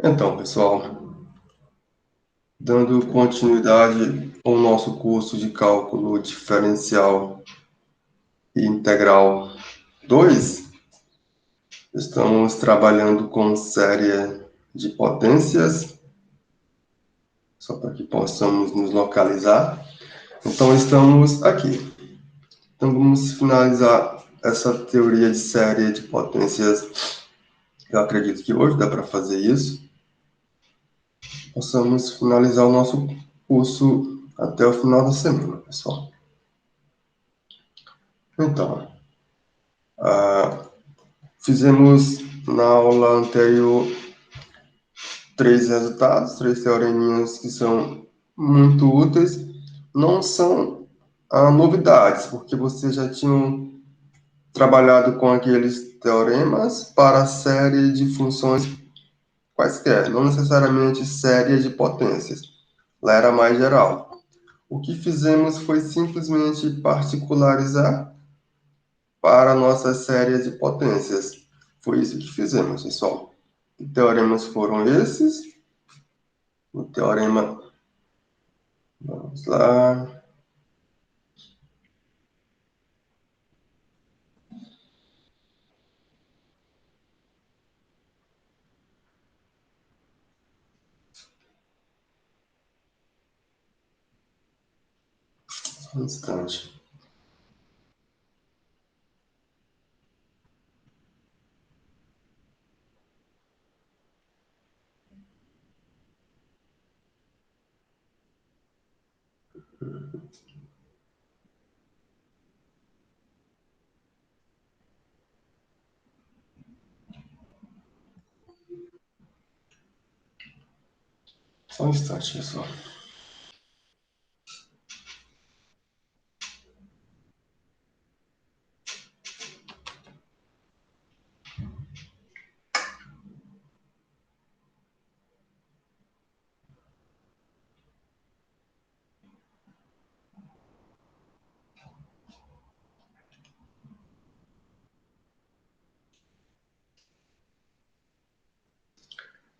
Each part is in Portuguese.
Então, pessoal, dando continuidade ao nosso curso de cálculo diferencial e integral 2, estamos trabalhando com série de potências, só para que possamos nos localizar. Então, estamos aqui. Então, vamos finalizar essa teoria de série de potências. Eu acredito que hoje dá para fazer isso. Possamos finalizar o nosso curso até o final da semana, pessoal. Então, fizemos na aula anterior 3 resultados, 3 teoreminhas que são muito úteis. Não são novidades, porque vocês já tinham trabalhado com aqueles teoremas para a série de funções quaisquer, não necessariamente série de potências. Lá era mais geral. O que fizemos foi simplesmente particularizar para a nossa série de potências. Foi isso que fizemos, pessoal. Que teoremas foram esses? O teorema, vamos lá. Só um instante. Só um instante, pessoal.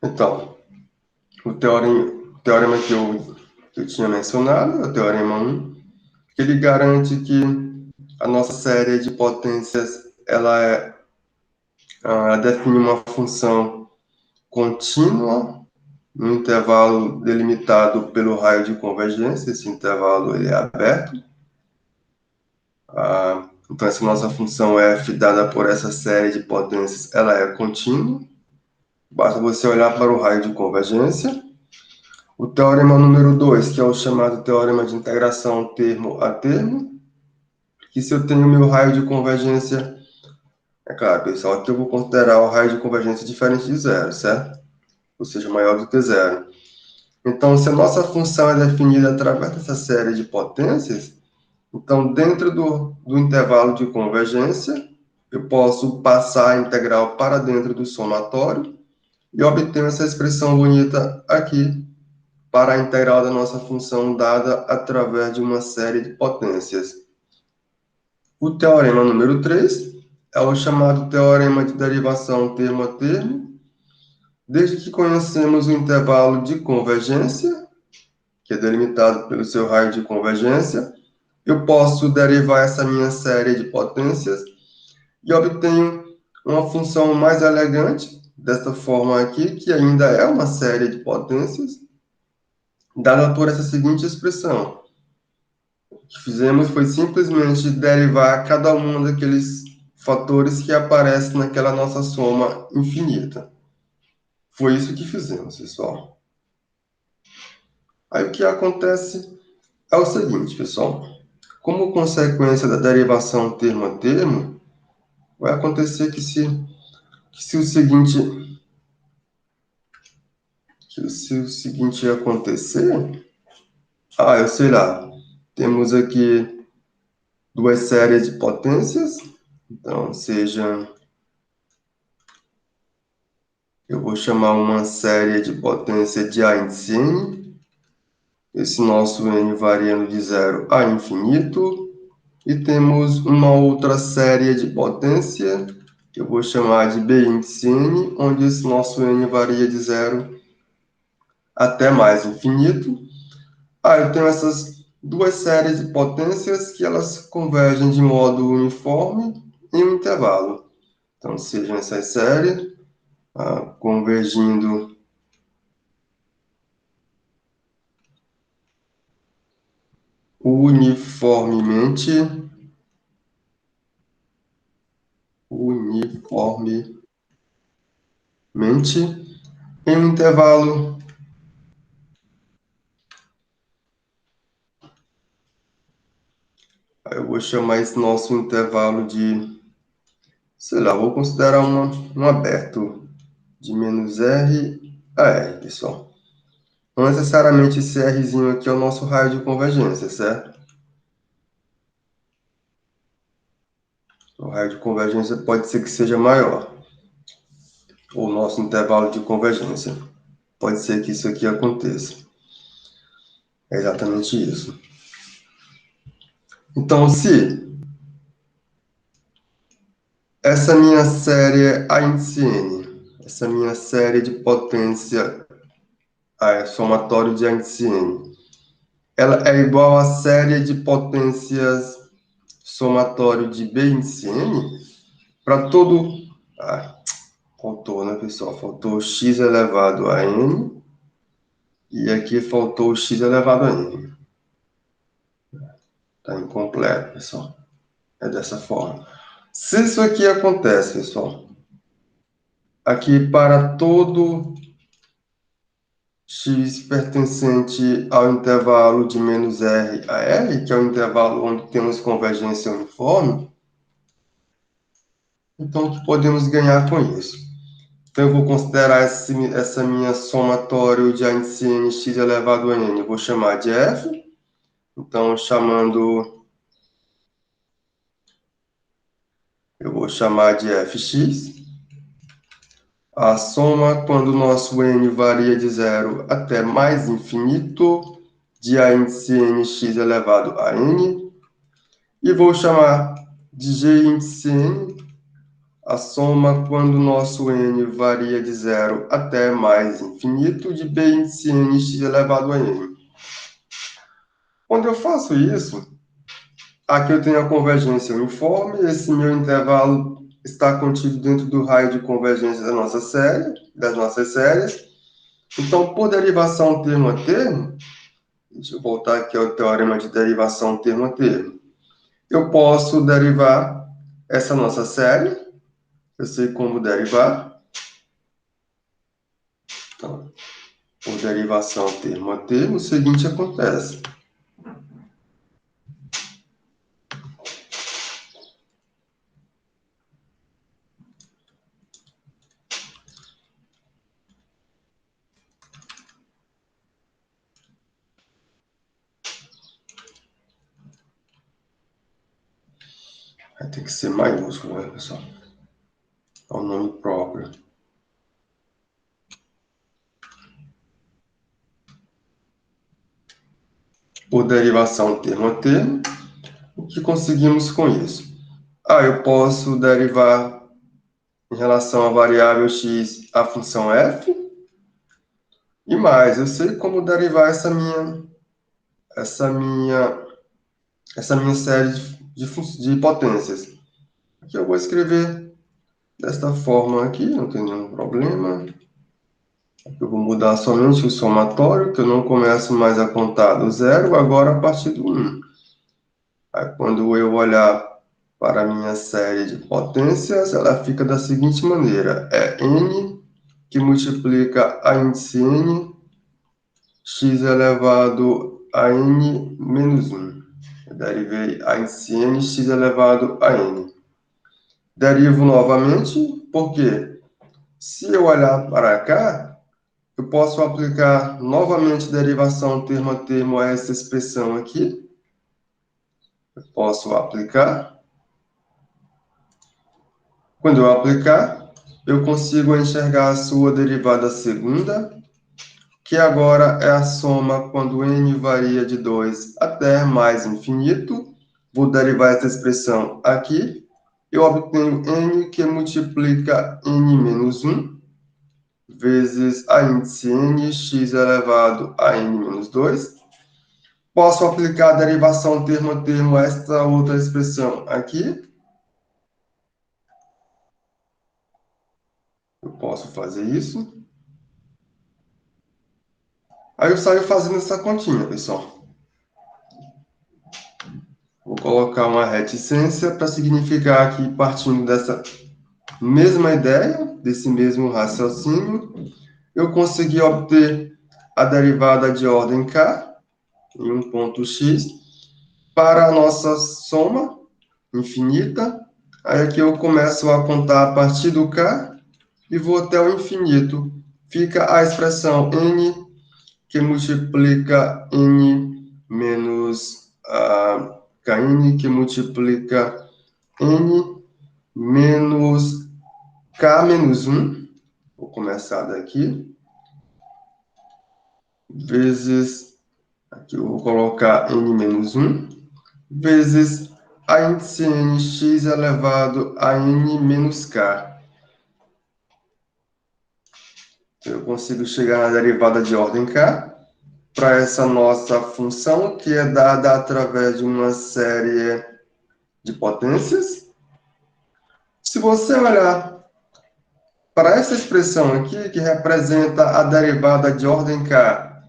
Então, o teorema que eu tinha mencionado é o teorema 1, que ele garante que a nossa série de potências ela define uma função contínua no intervalo delimitado pelo raio de convergência. Esse intervalo ele é aberto. Então, essa nossa função f dada por essa série de potências, ela é contínua. Basta você olhar para o raio de convergência. O teorema número 2, que é o chamado teorema de integração termo a termo, que se eu tenho meu raio de convergência, é claro, pessoal, aqui eu vou considerar o raio de convergência diferente de zero, certo? Ou seja, maior do que zero. Então, se a nossa função é definida através dessa série de potências, então, dentro do intervalo de convergência, eu posso passar a integral para dentro do somatório e obter essa expressão bonita aqui para a integral da nossa função dada através de uma série de potências. O teorema número 3 é o chamado teorema de derivação termo a termo. Desde que conhecemos o intervalo de convergência, que é delimitado pelo seu raio de convergência, eu posso derivar essa minha série de potências e obtenho uma função mais elegante, desta forma aqui, que ainda é uma série de potências, dada por essa seguinte expressão. O que fizemos foi simplesmente derivar cada um daqueles fatores que aparecem naquela nossa soma infinita. Foi isso que fizemos, pessoal. Aí o que acontece é o seguinte, pessoal. Como consequência da derivação termo a termo, vai acontecer que se o seguinte acontecer, eu sei lá, temos aqui duas séries de potências, então seja, eu vou chamar uma série de potência de A índice N, esse nosso N variando de 0 a infinito, e temos uma outra série de potência eu vou chamar de B índice N, onde esse nosso N varia de 0 até mais infinito. Eu tenho essas duas séries de potências que elas convergem de modo uniforme em um intervalo. Então, sejam essas séries convergindo uniformemente em um intervalo eu vou chamar esse nosso intervalo de, sei lá, vou considerar um aberto de menos R a R, pessoal. Não necessariamente esse Rzinho aqui é o nosso raio de convergência, certo? O raio de convergência pode ser que seja maior. Ou o nosso intervalo de convergência. Pode ser que isso aqui aconteça. É exatamente isso. Então, se essa minha série A índice N, essa minha série de potência somatório de A índice N, ela é igual à série de potências somatório de B índice N, para todo... faltou, né, pessoal? Faltou x elevado a n, e aqui faltou x elevado a n. Está incompleto, pessoal. É dessa forma. Se isso aqui acontece, pessoal, aqui para todo x pertencente ao intervalo de menos r a r, que é o intervalo onde temos convergência uniforme, então o que podemos ganhar com isso? Então, eu vou considerar essa minha somatório de A índice n x elevado a n, eu vou chamar de f. Então, eu vou chamar de fx. A soma, quando o nosso n varia de 0 até mais infinito, de A índice n x elevado a n. E vou chamar de g índice n, a soma quando o nosso n varia de 0 até mais infinito, de b índice n x elevado a n. Quando eu faço isso, aqui eu tenho a convergência uniforme, esse meu intervalo está contido dentro do raio de convergência das nossas séries. Então, por derivação termo a termo, deixa eu voltar aqui ao teorema de derivação termo a termo, eu posso derivar essa nossa série, eu sei como derivar. Então, por derivação termo a termo, o seguinte acontece. Vai ter que ser maiúsculo, né, pessoal? É o nome próprio. Por derivação termo a termo, o que conseguimos com isso? Eu posso derivar em relação à variável x a função f, e mais, eu sei como derivar essa minha série de potências. Aqui eu vou escrever desta forma aqui, não tem nenhum problema. Aqui eu vou mudar somente o somatório, que eu não começo mais a contar do zero, agora a partir do 1. Aí, quando eu olhar para a minha série de potências, ela fica da seguinte maneira. É n que multiplica a índice n, x elevado a n menos 1. Eu derivei a índice n, x elevado a n. Derivo novamente, porque se eu olhar para cá, eu posso aplicar novamente derivação termo a termo a essa expressão aqui. Eu posso aplicar. Quando eu aplicar, eu consigo enxergar a sua derivada segunda, que agora é a soma quando n varia de 2 até mais infinito. Vou derivar essa expressão aqui. eu obtenho n que multiplica n menos 1 vezes a índice n, x elevado a n menos 2. Posso aplicar a derivação termo a termo a esta outra expressão aqui. Eu posso fazer isso. Aí eu saio fazendo essa continha, pessoal. Vou colocar uma reticência para significar que, partindo dessa mesma ideia, desse mesmo raciocínio, eu consegui obter a derivada de ordem k em um ponto x para a nossa soma infinita. Aí aqui eu começo a contar a partir do k e vou até o infinito. Fica a expressão n que multiplica n menos kn que multiplica n menos k menos 1. Vou começar daqui. Vezes, aqui eu vou colocar n menos 1, vezes a índice n x elevado a n menos k. Eu consigo chegar na derivada de ordem k para essa nossa função, que é dada através de uma série de potências. Se você olhar para essa expressão aqui, que representa a derivada de ordem k,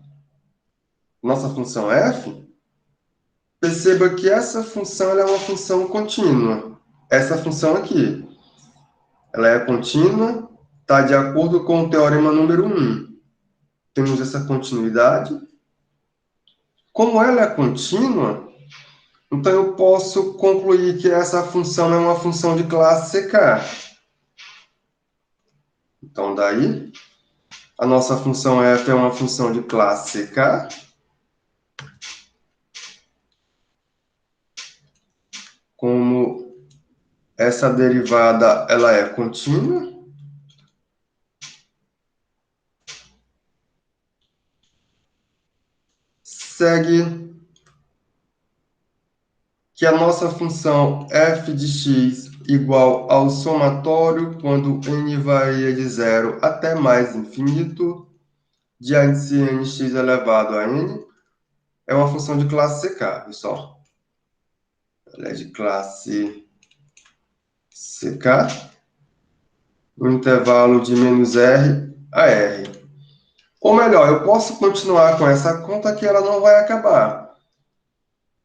nossa função f, perceba que essa função ela é uma função contínua. Essa função aqui, ela é contínua, está de acordo com o teorema número 1. Temos essa continuidade. Como ela é contínua, então eu posso concluir que essa função é uma função de classe CK. Então, daí, a nossa função f é uma função de classe CK. Como essa derivada ela é contínua, segue que a nossa função f de x igual ao somatório, quando n varia de 0 até mais infinito, de a índice nx elevado a n, é uma função de classe CK, pessoal. Ela é de classe CK, no intervalo de menos r a r. Ou melhor, eu posso continuar com essa conta que ela não vai acabar.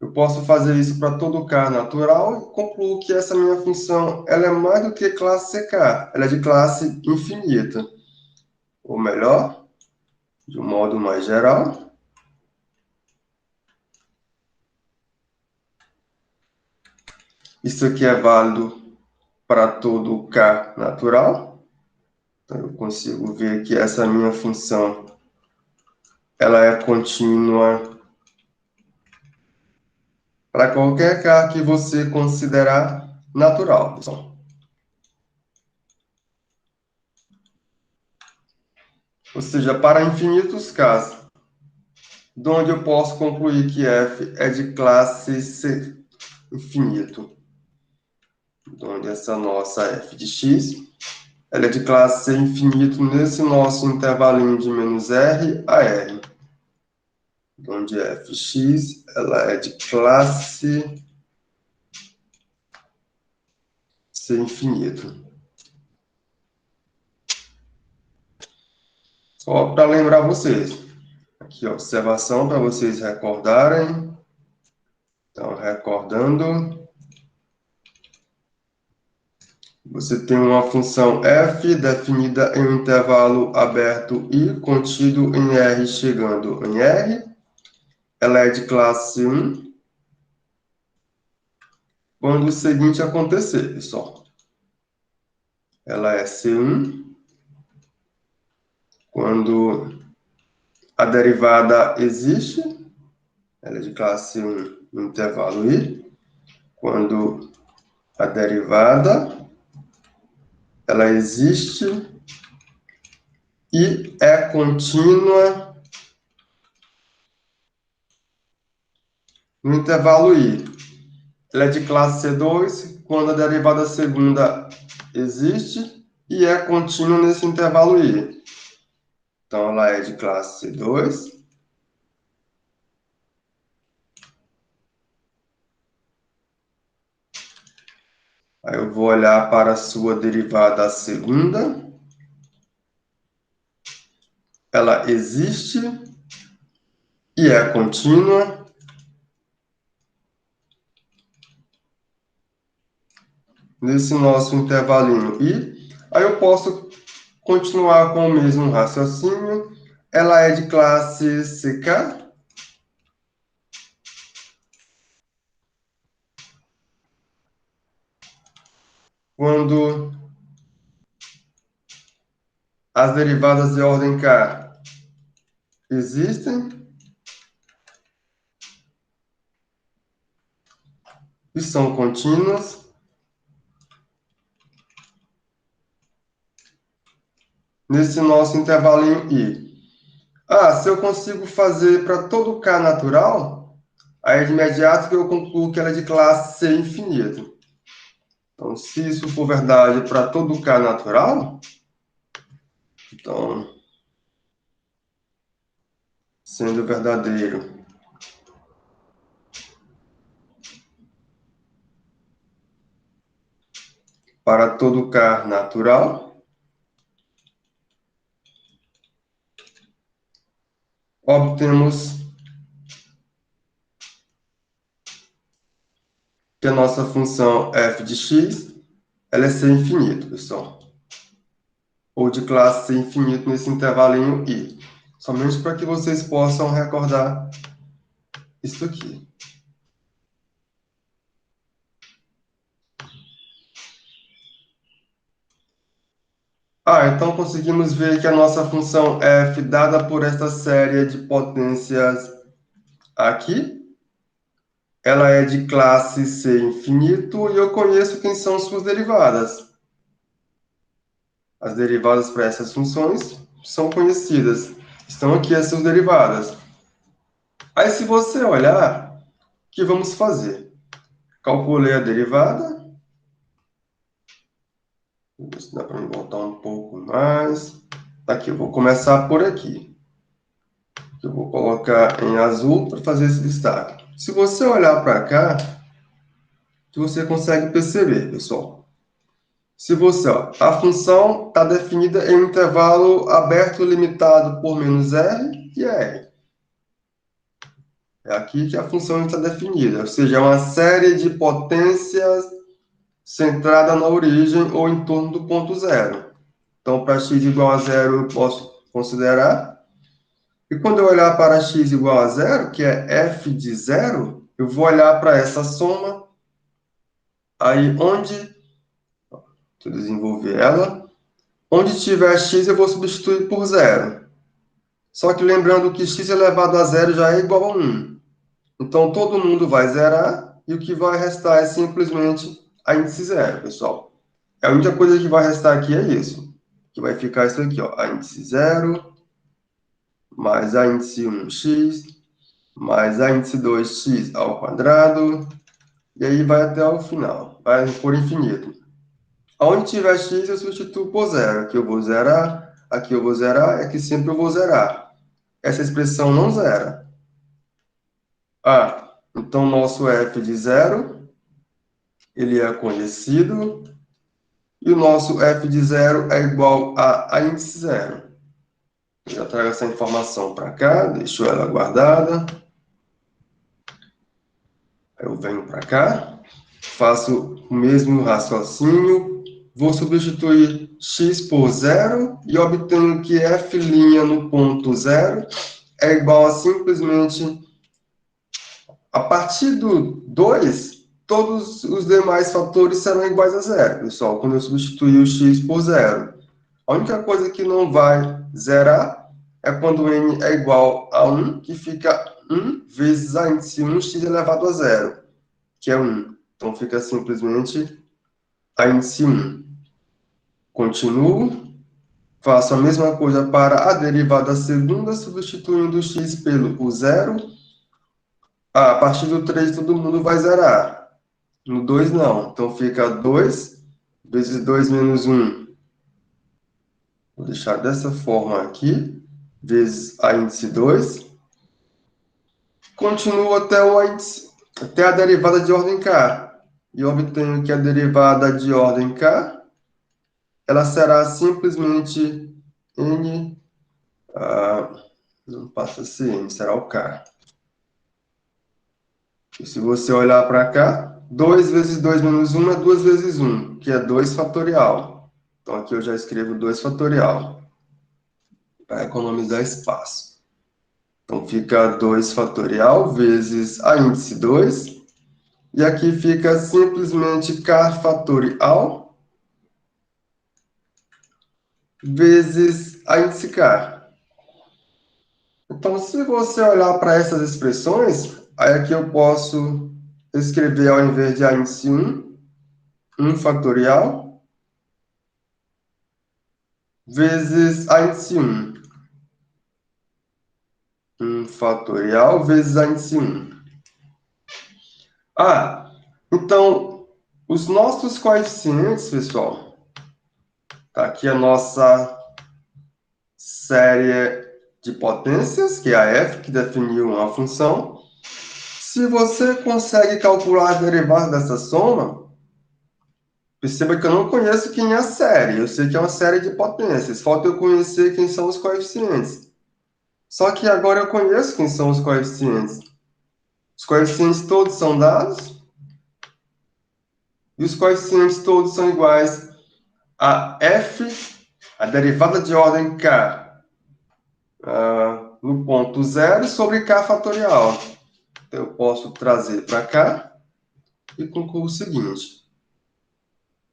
Eu posso fazer isso para todo k natural e concluo que essa minha função ela é mais do que classe CK, ela é de classe infinita. Ou melhor, de um modo mais geral, isso aqui é válido para todo k natural. Então, eu consigo ver que essa minha função ela é contínua para qualquer k que você considerar natural, pessoal. Ou seja, para infinitos k's, de onde eu posso concluir que f é de classe C infinito. De onde essa nossa f de x, ela é de classe C infinito nesse nosso intervalinho de menos r a r. De onde fx, ela é de classe C infinito. Só para lembrar vocês, aqui a observação para vocês recordarem. Então, recordando, você tem uma função f definida em um intervalo aberto i contido em r chegando em r. Ela é de classe 1. Quando o seguinte acontecer, pessoal. Ela é C1 quando a derivada existe. Ela é de classe 1 no intervalo i. Quando a derivada ela existe e é contínua no intervalo i. ela é de classe C2 quando a derivada segunda existe e é contínua nesse intervalo I. Então, ela é de classe C2. Aí eu vou olhar para a sua derivada segunda. Ela existe e é contínua. Nesse nosso intervalinho I. Aí eu posso continuar com o mesmo raciocínio. Ela é de classe CK. Quando as derivadas de ordem K existem e são contínuas. Nesse nosso intervalinho I. Se eu consigo fazer para todo K natural, aí de imediato que eu concluo que ela é de classe C infinito. Então, se isso for verdade para todo K natural, então, sendo verdadeiro para todo K natural, obtemos que a nossa função f de x ela é C infinito, pessoal. Ou de classe C infinito nesse intervalinho I. Somente para que vocês possam recordar isso aqui. Então conseguimos ver que a nossa função f, dada por esta série de potências aqui, ela é de classe C infinito e eu conheço quem são suas derivadas. As derivadas para essas funções são conhecidas. Estão aqui as suas derivadas. Aí, se você olhar, o que vamos fazer? Calculei a derivada. Vou ver se dá para me voltar um pouco mais. Aqui, eu vou começar por aqui. Eu vou colocar em azul para fazer esse destaque. Se você olhar para cá, você consegue perceber, pessoal. Se você, a função está definida em um intervalo aberto limitado por menos R e R. É aqui que a função está definida, ou seja, é uma série de potências centrada na origem ou em torno do ponto zero. Então, para x igual a zero, eu posso considerar. E quando eu olhar para x igual a zero, que é f de zero, eu vou olhar para essa soma. Aí, deixa eu desenvolver ela. Onde tiver x, eu vou substituir por zero. Só que lembrando que x elevado a zero já é igual a 1. Então, todo mundo vai zerar e o que vai restar é simplesmente a índice zero, pessoal. A única coisa que vai restar aqui é isso. Que vai ficar isso aqui, ó. A índice zero mais a índice 1x mais a índice 2x ao quadrado. E aí vai até o final. Vai por infinito. Onde tiver x, eu substituo por zero. Aqui eu vou zerar, aqui eu vou zerar, e aqui sempre eu vou zerar. Essa expressão não zera. Então nosso f de zero, ele é conhecido, e o nosso f de zero é igual a índice zero. Eu já trago essa informação para cá, deixo ela guardada. Eu venho para cá, faço o mesmo raciocínio, vou substituir x por zero e obtenho que f' no ponto zero é igual a simplesmente, a partir do 2, todos os demais fatores serão iguais a zero, pessoal, quando eu substituir o x por zero. A única coisa que não vai zerar é quando n é igual a 1, que fica 1 vezes a índice 1x elevado a zero, que é 1. Então, fica simplesmente a índice 1. Continuo, faço a mesma coisa para a derivada segunda, substituindo o x pelo zero. A partir do 3, todo mundo vai zerar. No 2 não. Então fica 2 vezes 2 menos 1. Vou deixar dessa forma aqui, vezes a índice 2. Continuo até o índice, até a derivada de ordem k. E obtenho que a derivada de ordem k, ela será simplesmente n, não passa a ser n, será o k. E se você olhar para cá, 2 vezes 2 menos 1 é 2 vezes 1, que é 2 fatorial. Então, aqui eu já escrevo 2 fatorial, para economizar espaço. Então, fica 2 fatorial vezes a índice 2, e aqui fica simplesmente k fatorial vezes a índice k. Então, se você olhar para essas expressões, aí aqui eu posso escrever, ao invés de a índice 1 fatorial, vezes a índice 1 fatorial vezes a índice 1. Ah, então, os nossos coeficientes, pessoal, tá aqui a nossa série de potências, que é a f, que definiu uma função. Se você consegue calcular a derivada dessa soma, perceba que eu não conheço quem é a série. Eu sei que é uma série de potências. Falta eu conhecer quem são os coeficientes. Só que agora eu conheço quem são os coeficientes. Os coeficientes todos são dados. E os coeficientes todos são iguais a f, a derivada de ordem k, no ponto zero sobre k fatorial. Então, eu posso trazer para cá e concluo o seguinte.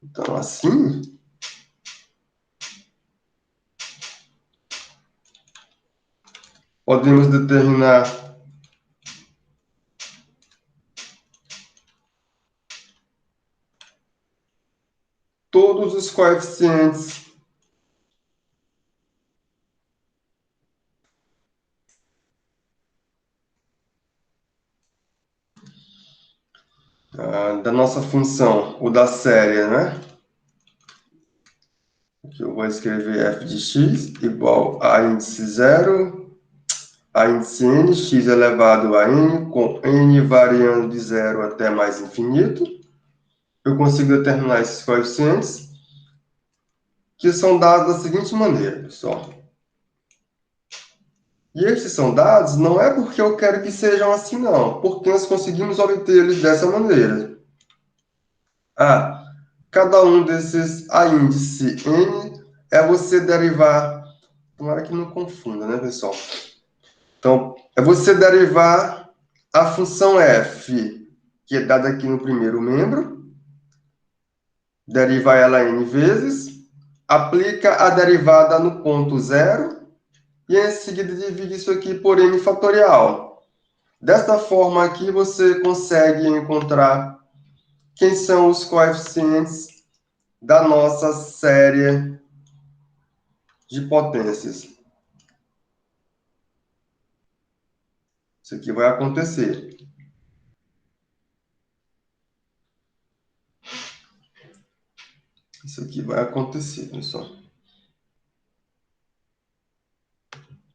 Então, assim, podemos determinar todos os coeficientes da nossa função, ou da série, né? Aqui eu vou escrever f de x igual a índice 0, a índice n, x elevado a n, com n variando de 0 até mais infinito. Eu consigo determinar esses coeficientes, que são dados da seguinte maneira, pessoal. E esses são dados não é porque eu quero que sejam assim, não, porque nós conseguimos obter-eles dessa maneira. Cada um desses a índice n é você derivar. Tomara que não confunda, né, pessoal? Então, é você derivar a função f, que é dada aqui no primeiro membro, deriva ela n vezes, aplica a derivada no ponto zero, e em seguida divide isso aqui por n fatorial. Desta forma aqui, você consegue encontrar quem são os coeficientes da nossa série de potências. Isso aqui vai acontecer. Isso aqui vai acontecer, pessoal.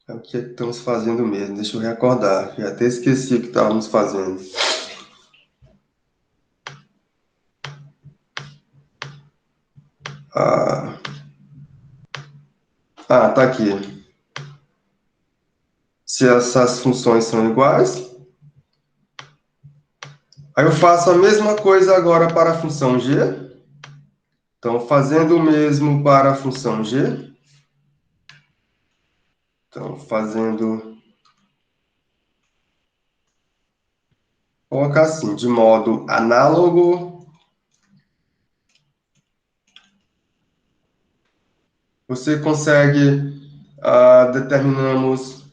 É o que estamos fazendo mesmo. Deixa eu recordar. Já até esqueci o que estávamos fazendo. Tá aqui. Se essas funções são iguais, aí eu faço a mesma coisa agora para a função g. Então, fazendo o mesmo para a função g. Então, fazendo... Colocar assim, de modo análogo, você consegue, determinamos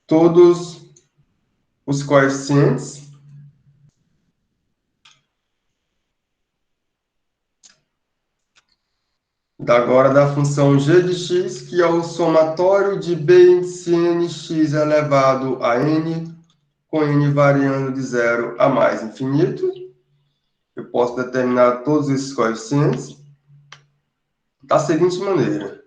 todos os coeficientes Agora da função g de x, que é o somatório de b índice n x elevado a n, com n variando de 0 a mais infinito. Eu posso determinar todos esses coeficientes da seguinte maneira.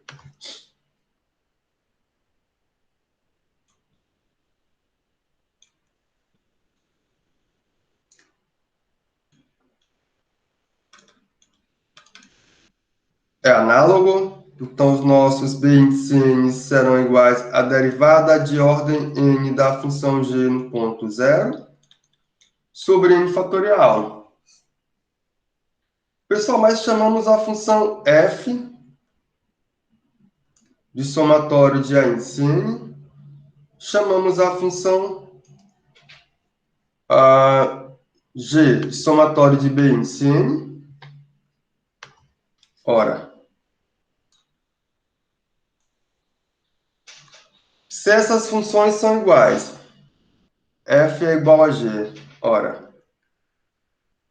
É análogo, então os nossos b índice n serão iguais à derivada de ordem n da função g no ponto zero sobre n fatorial. Pessoal, mas chamamos a função f de somatório de a índice n, chamamos a função g de somatório de b índice n. Ora, se essas funções são iguais, f é igual a g, ora,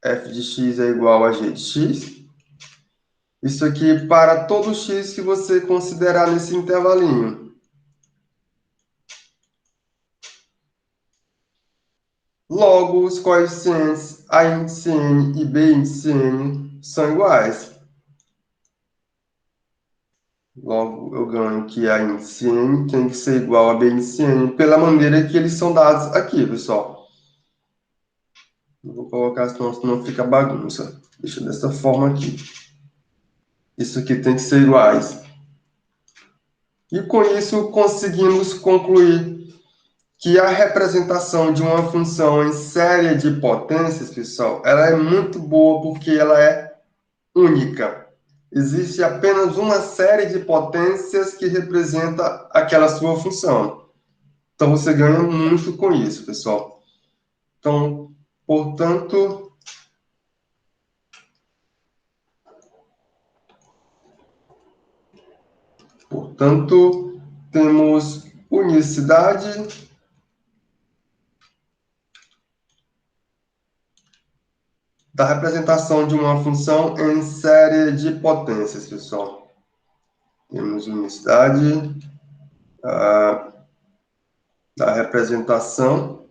f de x é igual a g de x. Isso aqui para todo x que você considerar nesse intervalinho. Logo, os coeficientes a índice n e b índice n são iguais. Logo, eu ganho que a índice n tem que ser igual a b índice n pela maneira que eles são dados aqui, pessoal. Eu vou colocar, senão fica bagunça. Deixa dessa forma aqui. Isso aqui tem que ser iguais. E com isso, conseguimos concluir que a representação de uma função em série de potências, pessoal, ela é muito boa porque ela é única. Existe apenas uma série de potências que representa aquela sua função. Então, você ganha muito com isso, pessoal. Então, portanto, temos unicidade da representação de uma função em série de potências, pessoal. Temos unicidade da representação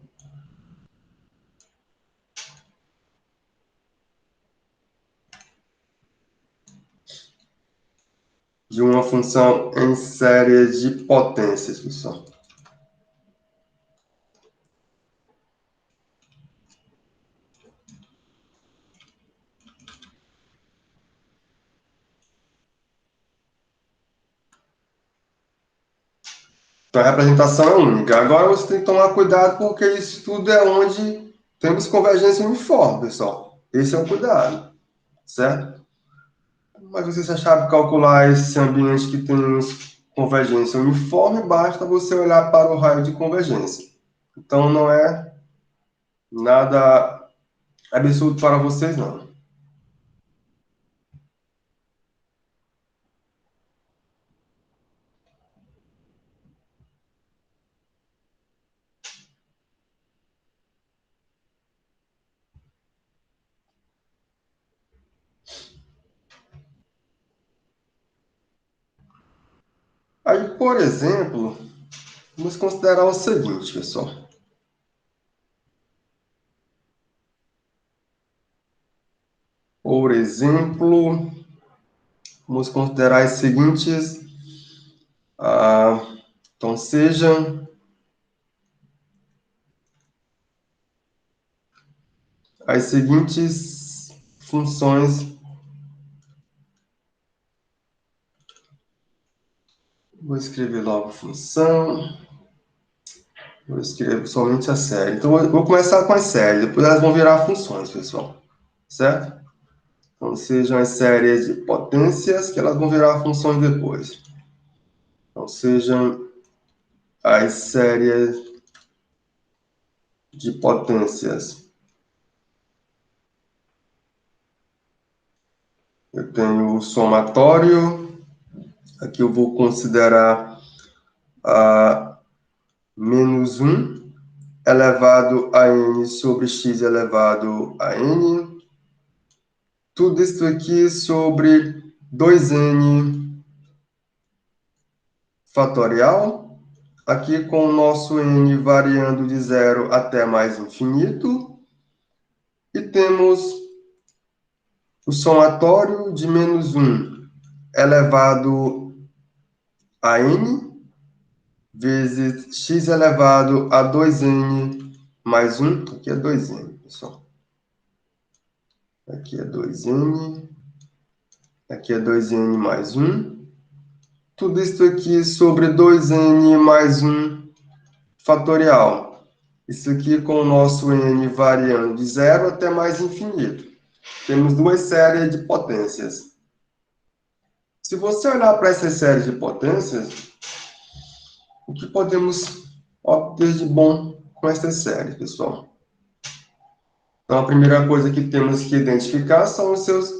de uma função em série de potências, pessoal. Então, a representação é única. Agora, você tem que tomar cuidado, porque isso tudo é onde temos convergência uniforme, pessoal. Esse é o cuidado, certo? Mas você já sabe calcular esse ambiente que tem convergência uniforme, basta você olhar para o raio de convergência. Então, não é nada absurdo para vocês, não. Aí, por exemplo, vamos considerar o seguinte, pessoal. Por exemplo, vamos considerar as seguintes. Então, sejam as seguintes funções. Vou escrever logo função. Eu escrevo somente a série. Então, eu vou começar com as séries, depois elas vão virar funções, pessoal. Certo? Então, sejam as séries de potências, que elas vão virar funções depois. Então, sejam as séries de potências. Eu tenho o somatório. Aqui eu vou considerar a menos 1 elevado a n sobre x elevado a n. Tudo isso aqui sobre 2n fatorial, aqui com o nosso n variando de 0 até mais infinito, e temos o somatório de menos 1 elevado a n, vezes x elevado a 2n mais 1, aqui é 2n, pessoal. Aqui é 2n, aqui é 2n mais 1. Tudo isso aqui sobre 2n mais 1 fatorial. Isso aqui com o nosso n variando de 0 até mais infinito. Temos duas séries de potências. Se você olhar para essas séries de potências, o que podemos obter de bom com essas séries, pessoal? Então, a primeira coisa que temos que identificar são os seus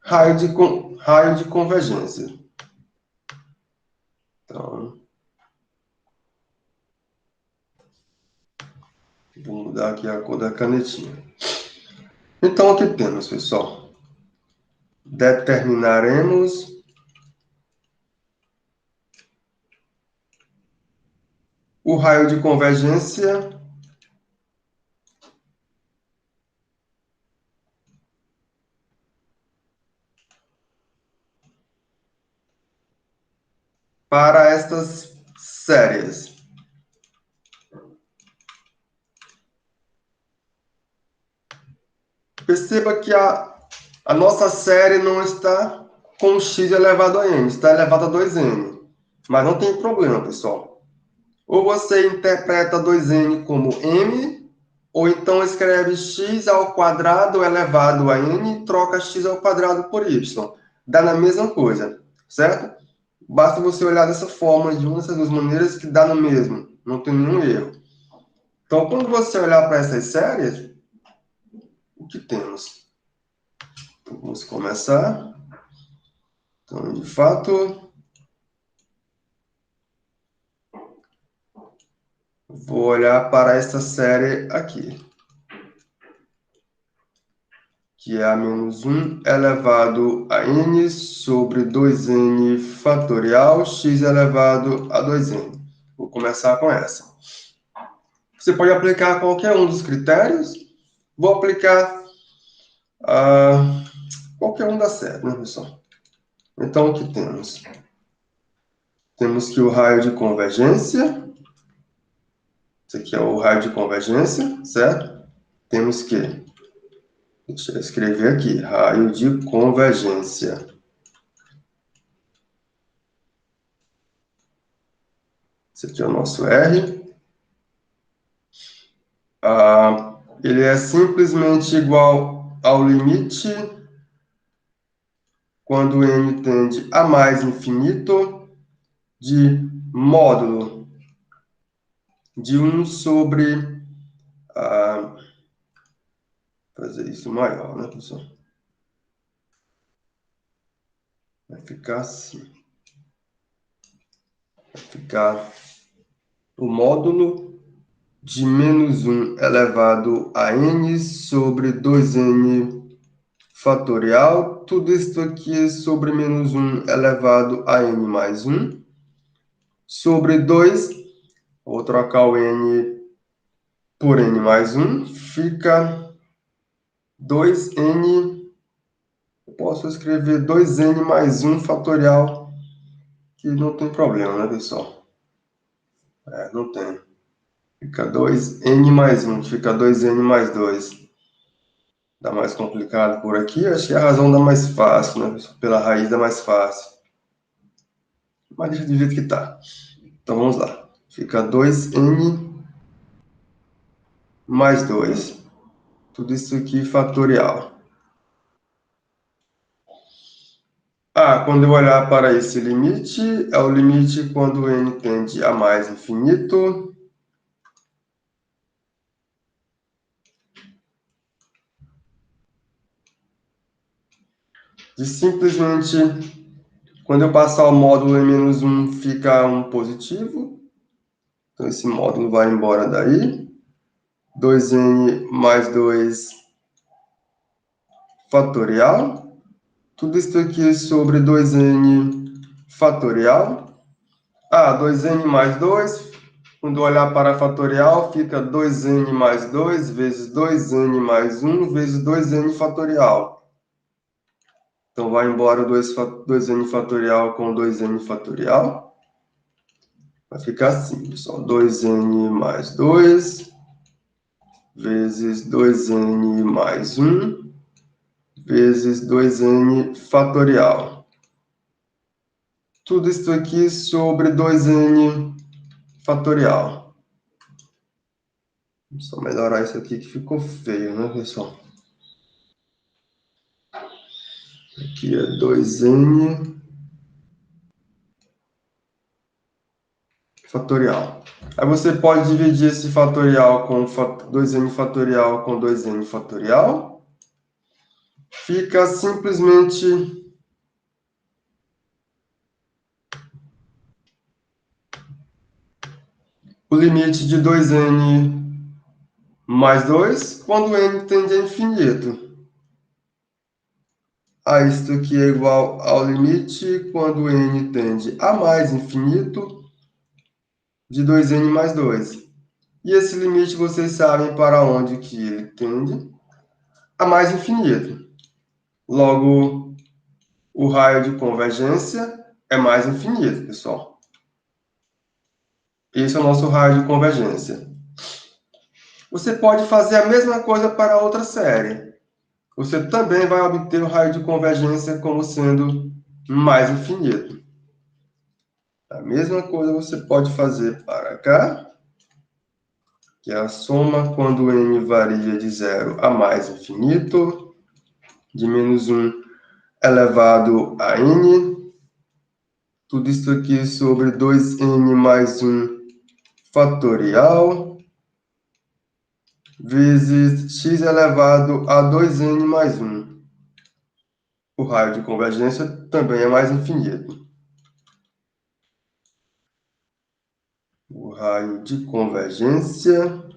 raios de convergência. Então, vou mudar aqui a cor da canetinha. Então, o que temos, pessoal? Determinaremos o raio de convergência para estas séries. Perceba que a nossa série não está com x elevado a n, está elevado a 2n. Mas não tem problema, pessoal. Ou você interpreta 2n como m, ou então escreve x ao quadrado elevado a n e troca x ao quadrado por y. Dá na mesma coisa, certo? Basta você olhar dessa forma, de uma dessas duas maneiras, que dá no mesmo. Não tem nenhum erro. Então, quando você olhar para essas séries, o que temos? Então, vamos começar. Então, de fato, vou olhar para essa série aqui, que é a menos 1 elevado a n sobre 2n fatorial x elevado a 2n. Vou começar com essa. Você pode aplicar qualquer um dos critérios. Vou aplicar qualquer um dá certo, né, pessoal? Então, o que temos? Temos que o raio de convergência, esse aqui é o raio de convergência, certo? Temos que, deixa eu escrever aqui, raio de convergência. Esse aqui é o nosso R. Ele é simplesmente igual ao limite quando n tende a mais infinito de módulo de 1 sobre... fazer isso maior, né, pessoal? Vai ficar assim. Vai ficar o módulo de menos 1 elevado a n sobre 2n fatorial. Tudo isso aqui sobre menos 1 elevado a n mais 1 sobre 2. Vou trocar o n por n mais 1. Fica 2n. Eu posso escrever 2n mais 1 fatorial, que não tem problema, né, pessoal? Não tem. Fica 2n mais 1, fica 2n mais 2. Dá mais complicado por aqui. Acho que a razão dá mais fácil, né? Pela raiz dá mais fácil. Mas deixa do jeito que tá. Então vamos lá. Fica 2n mais 2. Tudo isso aqui fatorial. Quando eu olhar para esse limite, é o limite quando n tende a mais infinito. De simplesmente, quando eu passar o módulo em menos 1, fica um positivo. Então, esse módulo vai embora daí. 2n mais 2 fatorial. Tudo isso aqui sobre 2n fatorial. 2n mais 2, quando olhar para fatorial, fica 2n mais 2 vezes 2n mais 1 vezes 2n fatorial. Então, vai embora 2n fatorial com 2n fatorial. Vai ficar assim, pessoal. 2n mais 2 vezes 2n mais 1 vezes 2n fatorial. Tudo isso aqui sobre 2n fatorial. Vamos só melhorar isso aqui que ficou feio, né, pessoal? Aqui é 2n fatorial. Aí você pode dividir esse fatorial com 2n fatorial com 2n fatorial. Fica simplesmente o limite de 2n mais 2 quando n tende a infinito. Isto aqui é igual ao limite quando n tende a mais infinito de 2n mais 2. E esse limite vocês sabem para onde que ele tende a mais infinito. Logo, o raio de convergência é mais infinito, pessoal. Esse é o nosso raio de convergência. Você pode fazer a mesma coisa para outra série. Você também vai obter o raio de convergência como sendo mais infinito. A mesma coisa você pode fazer para cá, que é a soma quando n varia de 0 a mais infinito, de menos 1 elevado a n. Tudo isso aqui sobre 2n mais 1 fatorial vezes x elevado a 2n mais 1. O raio de convergência também é mais infinito. O raio de convergência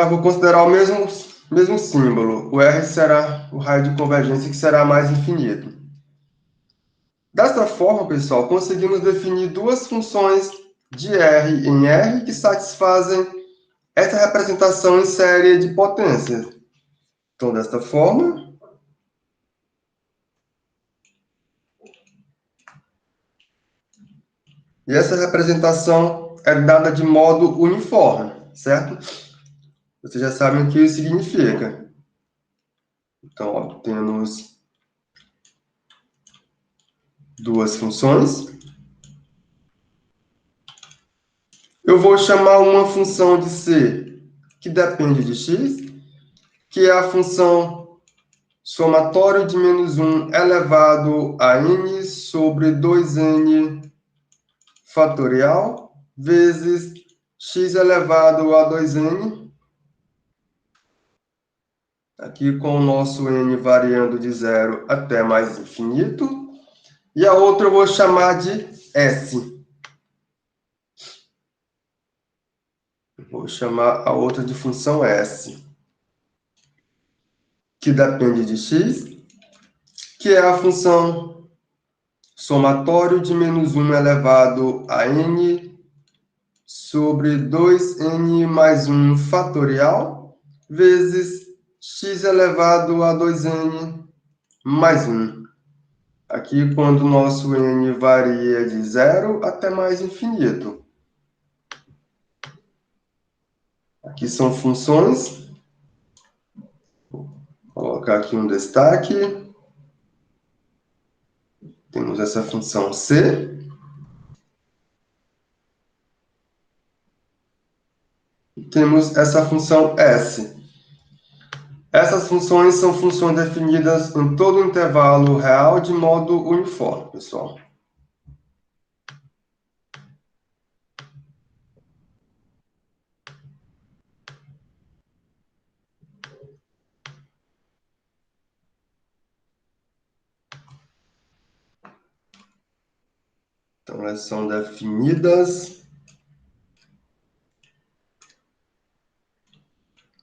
vou considerar o mesmo símbolo. O R será o raio de convergência que será mais infinito. Desta forma, pessoal, conseguimos definir duas funções de R em R que satisfazem essa representação em série de potências. Então, desta forma, e essa representação é dada de modo uniforme, certo? Vocês já sabem o que isso significa. Então, ó, temos duas funções. Eu vou chamar uma função de C que depende de x, que é a função somatório de menos 1 elevado a n sobre 2n fatorial vezes x elevado a 2n, aqui com o nosso n variando de 0 até mais infinito, e a outra eu vou chamar de S. Vou chamar a outra de função S, que depende de x, que é a função somatório de menos 1 elevado a n sobre 2n mais 1 fatorial vezes x elevado a 2n mais 1. Aqui, quando o nosso n varia de 0 até mais infinito. Aqui são funções. Vou colocar aqui um destaque. Temos essa função C. E temos essa função S. Essas funções são funções definidas em todo o intervalo real de modo uniforme, pessoal. Então, elas são definidas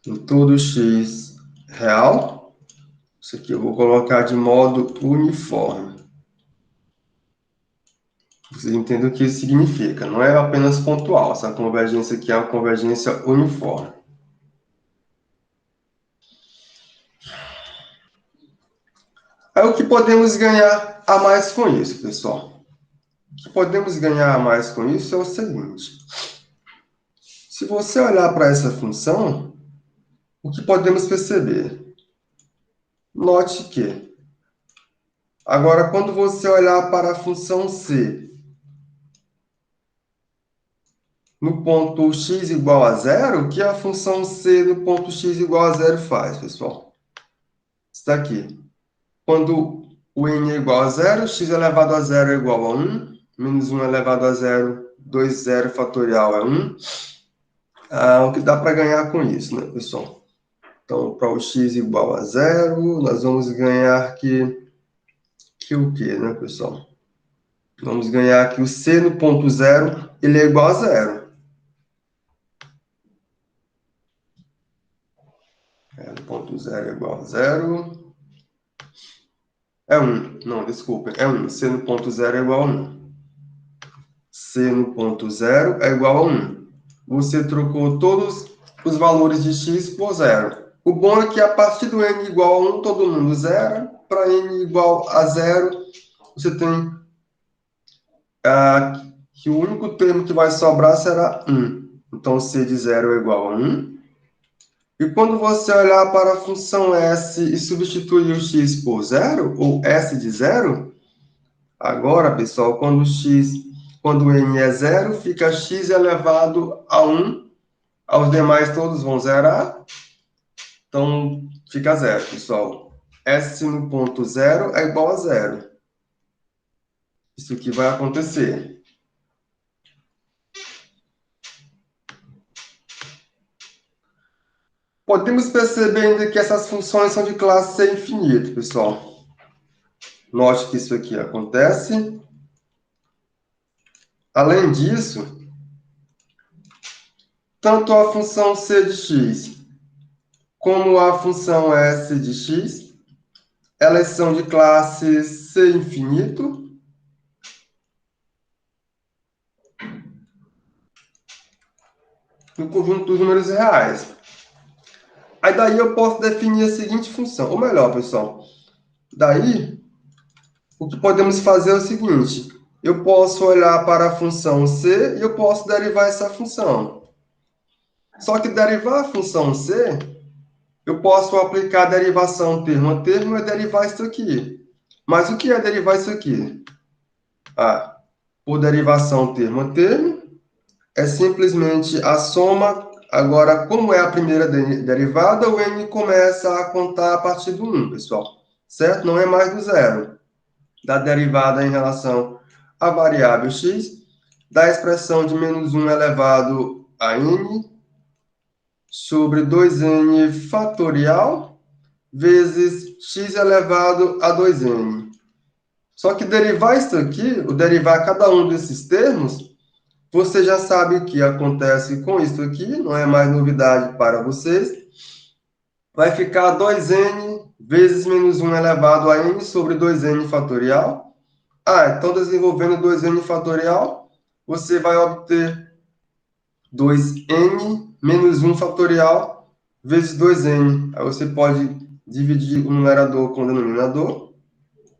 em todo x real. Isso aqui eu vou colocar de modo uniforme. Vocês entendem o que isso significa. Não é apenas pontual. Essa convergência aqui é uma convergência uniforme. Aí, o que podemos ganhar a mais com isso, pessoal? O que podemos ganhar a mais com isso é o seguinte. Se você olhar para essa função, o que podemos perceber? Note que, agora, quando você olhar para a função c, no ponto x igual a zero, o que a função c no ponto x igual a zero faz, pessoal? Está aqui. Quando o n é igual a zero, x elevado a zero é igual a 1, menos 1 elevado a zero, 2 zero fatorial é 1. O que dá para ganhar com isso, né, pessoal? Então, para o x igual a zero, nós vamos ganhar que o quê, né, pessoal? Vamos ganhar que o c no ponto zero, ele é igual a zero. No ponto zero é igual a zero. É 1. Não, desculpem, é 1. C no ponto zero é igual a 1. C no ponto zero é igual a 1. Você trocou todos os valores de x por zero. O bom é que a partir do n igual a 1, todo mundo zera. Para n igual a zero, você tem que o único termo que vai sobrar será 1. Então, c de zero é igual a 1. E quando você olhar para a função s e substituir o x por zero, ou s de zero, agora, pessoal, quando n é zero, fica x elevado a 1. Os demais todos vão zerar. Então, fica zero, pessoal. S no ponto zero é igual a zero. Isso que vai acontecer. Podemos perceber ainda que essas funções são de classe C infinito, pessoal. Note que isso aqui acontece. Além disso, tanto a função c de x como a função s de x, elas são de classe C infinito. No conjunto dos números reais. Aí daí eu posso definir a seguinte função. Ou melhor, pessoal, daí o que podemos fazer é o seguinte. Eu posso olhar para a função c e eu posso derivar essa função. Só que derivar a função c, eu posso aplicar a derivação termo a termo e derivar isso aqui. Mas o que é derivar isso aqui? Por derivação termo a termo, é simplesmente a soma. Agora, como é a primeira derivada, o n começa a contar a partir do 1, pessoal. Certo? Não é mais do zero. Da derivada em relação à variável x, da expressão de menos 1 elevado a n sobre 2n fatorial vezes x elevado a 2n. Só que derivar isso aqui, ou derivar cada um desses termos, você já sabe o que acontece com isso aqui, não é mais novidade para vocês. Vai ficar 2n vezes menos 1 elevado a n sobre 2n fatorial. Então desenvolvendo 2n fatorial, você vai obter 2n menos 1 fatorial vezes 2n. Aí você pode dividir o numerador com o denominador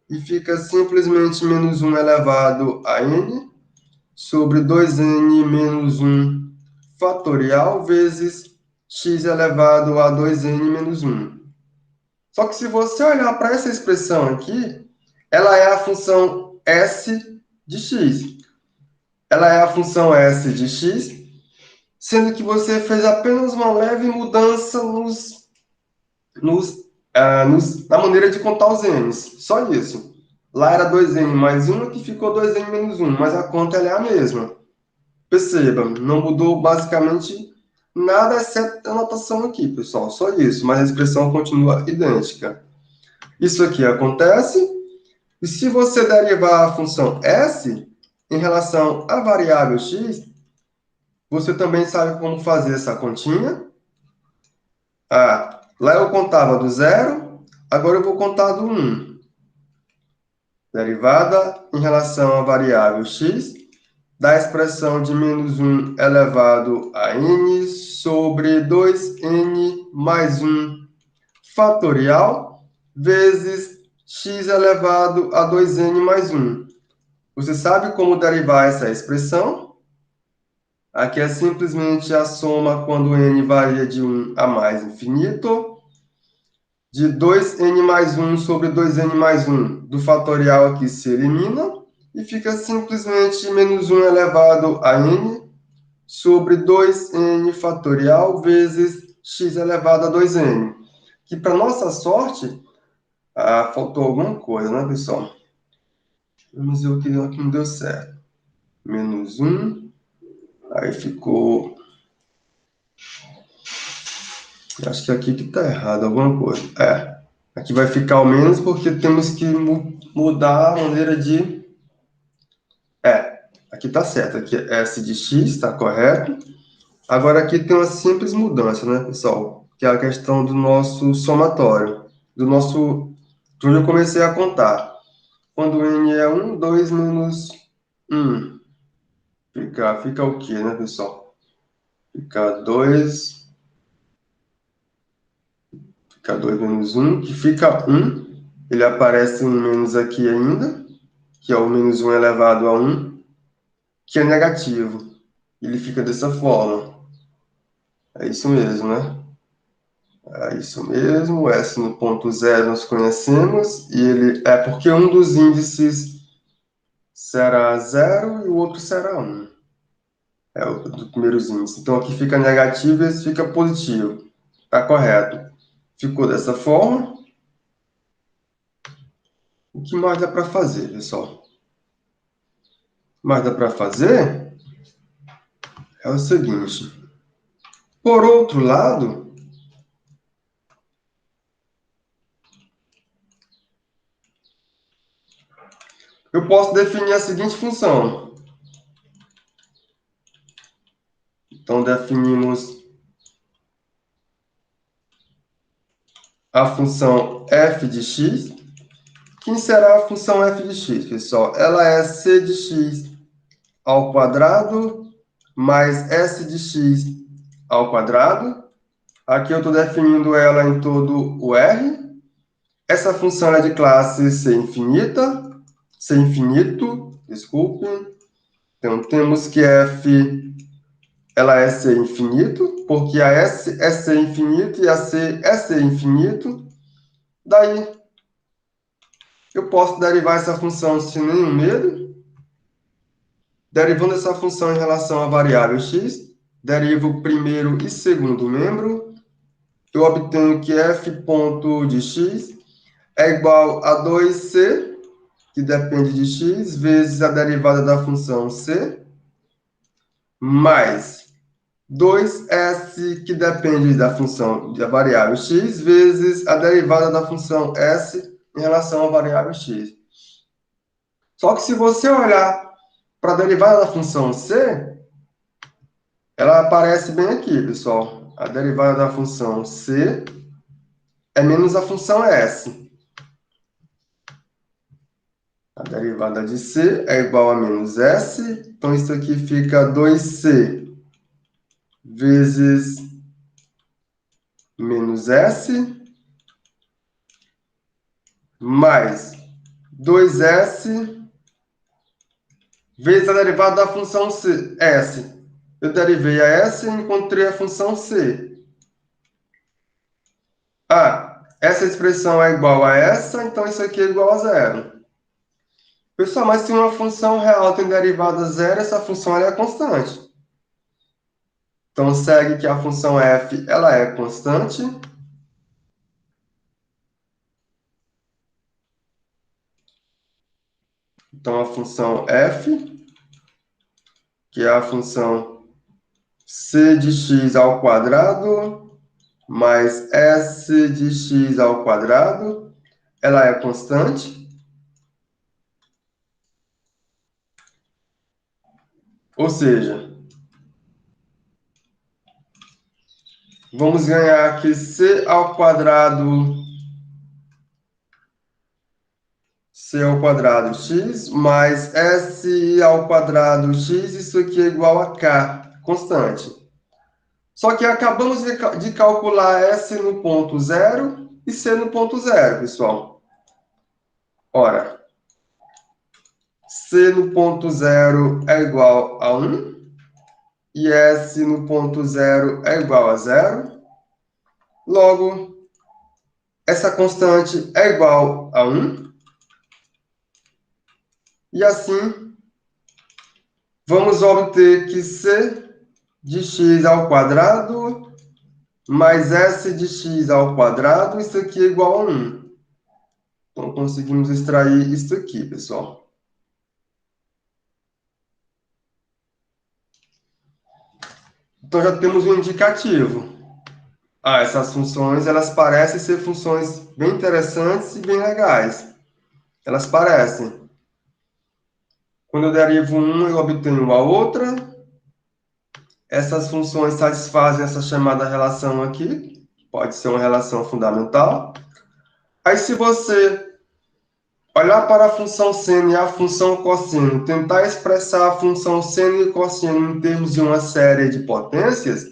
e fica simplesmente menos 1 elevado a n sobre 2n menos 1 fatorial vezes x elevado a 2n menos 1. Só que se você olhar para essa expressão aqui, ela é a função s de x. Ela é a função s de x, sendo que você fez apenas uma leve mudança na maneira de contar os n's. Só isso. Lá era 2n mais 1, aqui ficou 2n menos 1, mas a conta ela é a mesma. Perceba, não mudou basicamente nada, exceto a notação aqui, pessoal. Só isso, mas a expressão continua idêntica. Isso aqui acontece. E se você derivar a função s, em relação à variável x, você também sabe como fazer essa continha. Lá eu contava do 0, agora eu vou contar do 1. Derivada em relação à variável x da expressão de menos 1 elevado a n sobre 2n mais 1 fatorial vezes x elevado a 2n mais 1. Você sabe como derivar essa expressão? Aqui é simplesmente a soma quando n varia de 1 a mais infinito, de 2n mais 1 sobre 2n mais 1. Do fatorial aqui se elimina e fica simplesmente menos 1 elevado a n sobre 2n fatorial vezes x elevado a 2n. Que, para nossa sorte, faltou alguma coisa, né, pessoal? Vamos ver o que não deu certo. Menos 1, aí ficou... Acho que aqui que está errado alguma coisa. Aqui vai ficar o menos porque temos que mudar a maneira de... Aqui está certo. Aqui é S de x, está correto. Agora aqui tem uma simples mudança, né, pessoal? Que é a questão do nosso somatório. De onde eu comecei a contar. Quando n é 1, 2 menos 1. Fica o quê, né, pessoal? Fica 2 menos 1, que fica 1. Ele aparece um menos aqui ainda, que é o menos 1 elevado a 1, que é negativo. Ele fica dessa forma. É isso mesmo, né? É isso mesmo. O S no ponto 0 nós conhecemos. E ele é porque um dos índices será 0 e o outro será 1. É o dos primeiros índices. Então, aqui fica negativo e esse fica positivo. Está correto. Ficou dessa forma. O que mais dá para fazer, pessoal? O que mais dá para fazer é o seguinte. Por outro lado, eu posso definir a seguinte função. Então, definimos a função f de x. Quem será a função f de x, pessoal? Ela é c de x ao quadrado mais s de x ao quadrado. Aqui eu estou definindo ela em todo o R. Essa função é de classe C infinito, desculpe. Então, temos que f ela é C infinito, porque a S é C infinito e a C é C infinito. Daí, eu posso derivar essa função sem nenhum medo. Derivando essa função em relação à variável x, derivo o primeiro e segundo membro. Eu obtenho que f ponto de x é igual a 2c, que depende de x, vezes a derivada da função c, mais 2s, que depende da função da variável x, vezes a derivada da função s em relação à variável x. Só que se você olhar para a derivada da função c, ela aparece bem aqui, pessoal. A derivada da função c é menos a função s. A derivada de c é igual a menos s. Então, isso aqui fica 2c vezes menos s, mais 2s vezes a derivada da função c, s. Eu derivei a s e encontrei a função c. Essa expressão é igual a essa, então isso aqui é igual a zero. Pessoal, mas se uma função real tem derivada zero, essa função ela é constante. Então, segue que a função f ela é constante. Então, a função f, que é a função c de x ao quadrado mais s de x ao quadrado, ela é constante. Ou seja, vamos ganhar aqui c ao quadrado x mais s ao quadrado x, isso aqui é igual a k, constante. Só que acabamos de calcular s no ponto zero e c no ponto zero, pessoal. Ora, c no ponto zero é igual a 1 e s no ponto zero é igual a zero. Logo, essa constante é igual a 1. E assim, vamos obter que c de x ao quadrado mais s de x ao quadrado, isso aqui é igual a 1. Então, conseguimos extrair isso aqui, pessoal. Então, já temos um indicativo. Essas funções, elas parecem ser funções bem interessantes e bem legais. Elas parecem. Quando eu derivo uma, eu obtenho a outra. Essas funções satisfazem essa chamada relação aqui. Pode ser uma relação fundamental. Aí, se você olhar para a função seno e a função cosseno, tentar expressar a função seno e cosseno em termos de uma série de potências,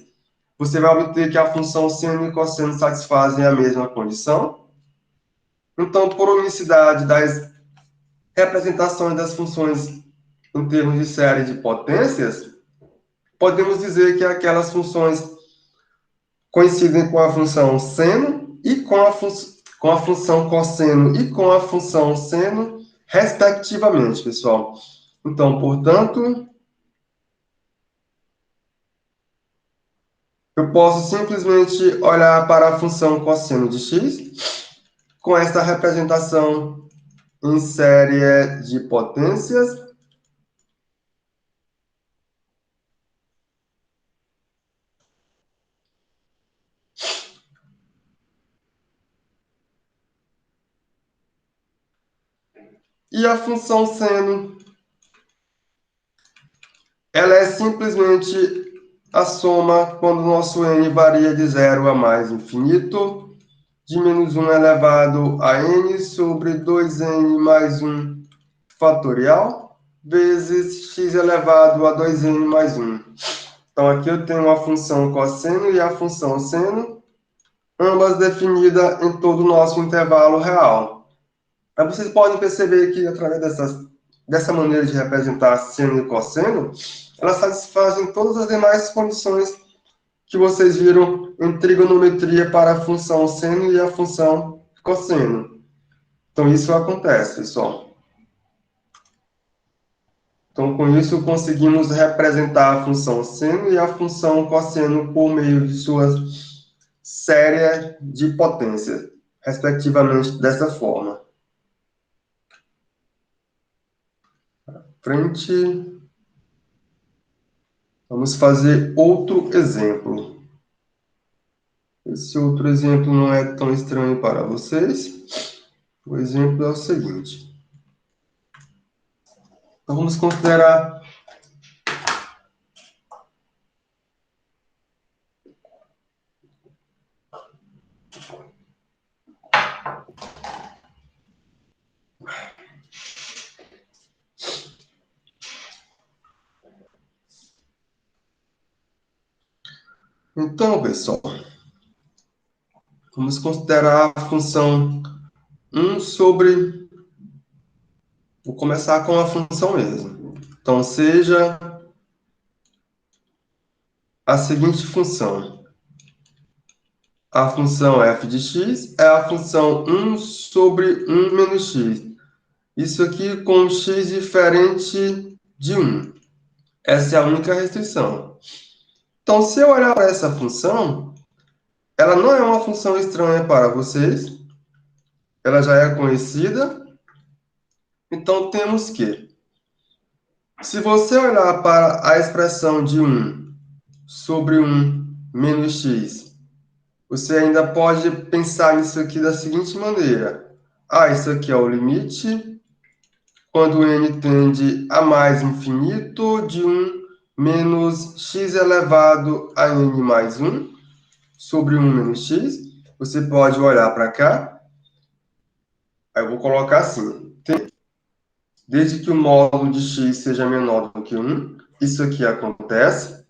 você vai obter que a função seno e cosseno satisfazem a mesma condição. Então, por unicidade das representações das funções em termos de série de potências, podemos dizer que aquelas funções coincidem com a função seno e com a função cosseno e com a função seno, respectivamente, pessoal. Então, portanto, eu posso simplesmente olhar para a função cosseno de x com essa representação em série de potências. E a função seno, ela é simplesmente a soma quando o nosso n varia de 0 a mais infinito, de menos 1 elevado a n sobre 2n mais 1 fatorial, vezes x elevado a 2n mais 1. Então, aqui eu tenho a função cosseno e a função seno, ambas definidas em todo o nosso intervalo real. Aí vocês podem perceber que, através dessa maneira de representar seno e cosseno, elas satisfazem todas as demais condições que vocês viram em trigonometria para a função seno e a função cosseno. Então, isso acontece, pessoal. Então, com isso, conseguimos representar a função seno e a função cosseno por meio de suas séries de potência, respectivamente, dessa forma. Frente. Vamos fazer outro exemplo. Esse outro exemplo não é tão estranho para vocês. O exemplo é o seguinte. Então, vamos considerar então, pessoal, vamos considerar a função 1 sobre... Vou começar com a função mesmo. Então, seja a seguinte função. A função f de x é a função 1 sobre 1 menos x. Isso aqui com x diferente de 1. Essa é a única restrição. Então, se eu olhar para essa função, ela não é uma função estranha para vocês. Ela já é conhecida. Então, temos que, se você olhar para a expressão de 1 sobre 1 menos x, você ainda pode pensar nisso aqui da seguinte maneira. Isso aqui é o limite, quando n tende a mais infinito, de 1 menos x elevado a n mais 1 sobre 1 menos x. Você pode olhar para cá. Aí eu vou colocar assim. Desde que o módulo de x seja menor do que 1, isso aqui acontece.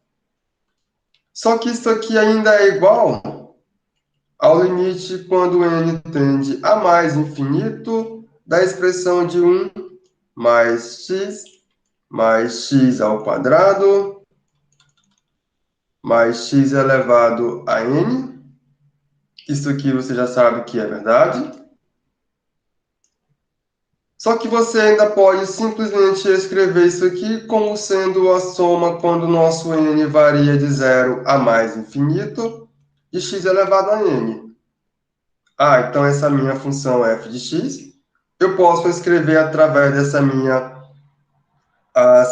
Só que isso aqui ainda é igual ao limite quando n tende a mais infinito da expressão de 1 mais x ao quadrado mais x elevado a n. Isso aqui você já sabe que é verdade. Só que você ainda pode simplesmente escrever isso aqui como sendo a soma quando o nosso n varia de 0 a mais infinito de x elevado a n. Então essa minha função f de x, eu posso escrever através dessa minha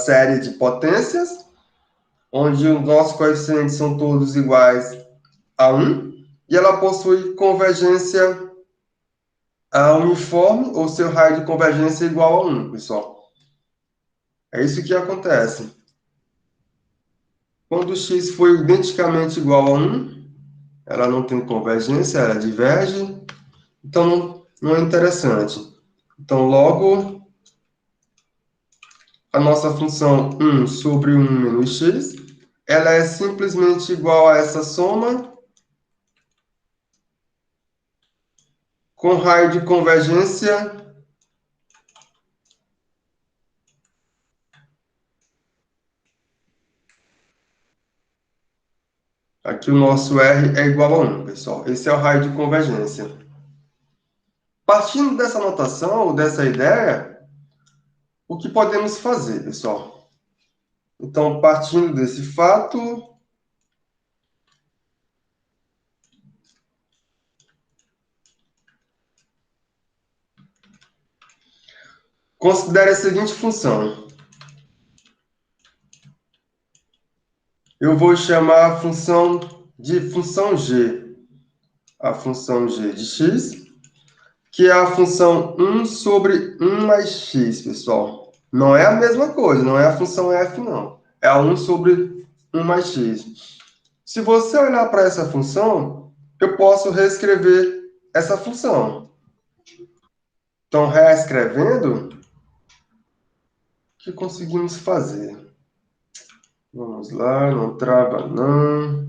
série de potências, onde os nossos coeficientes são todos iguais a 1, e ela possui convergência uniforme, ou seu raio de convergência é igual a 1, pessoal. É isso que acontece. Quando x for identicamente igual a 1, ela não tem convergência, ela diverge, então não é interessante. Então, logo, a nossa função 1 sobre 1 menos x, ela é simplesmente igual a essa soma com raio de convergência aqui o nosso R é igual a 1, pessoal. Esse é o raio de convergência. Partindo dessa notação, ou dessa ideia, o que podemos fazer, pessoal? Então, partindo desse fato, considere a seguinte função. Eu vou chamar a função de função g. A função g de x, que é a função 1 sobre 1 mais x, pessoal. Não é a mesma coisa, não é a função f, não. É a 1 sobre 1 mais x. Se você olhar para essa função, eu posso reescrever essa função. Então, reescrevendo, o que conseguimos fazer? Vamos lá, não trava não.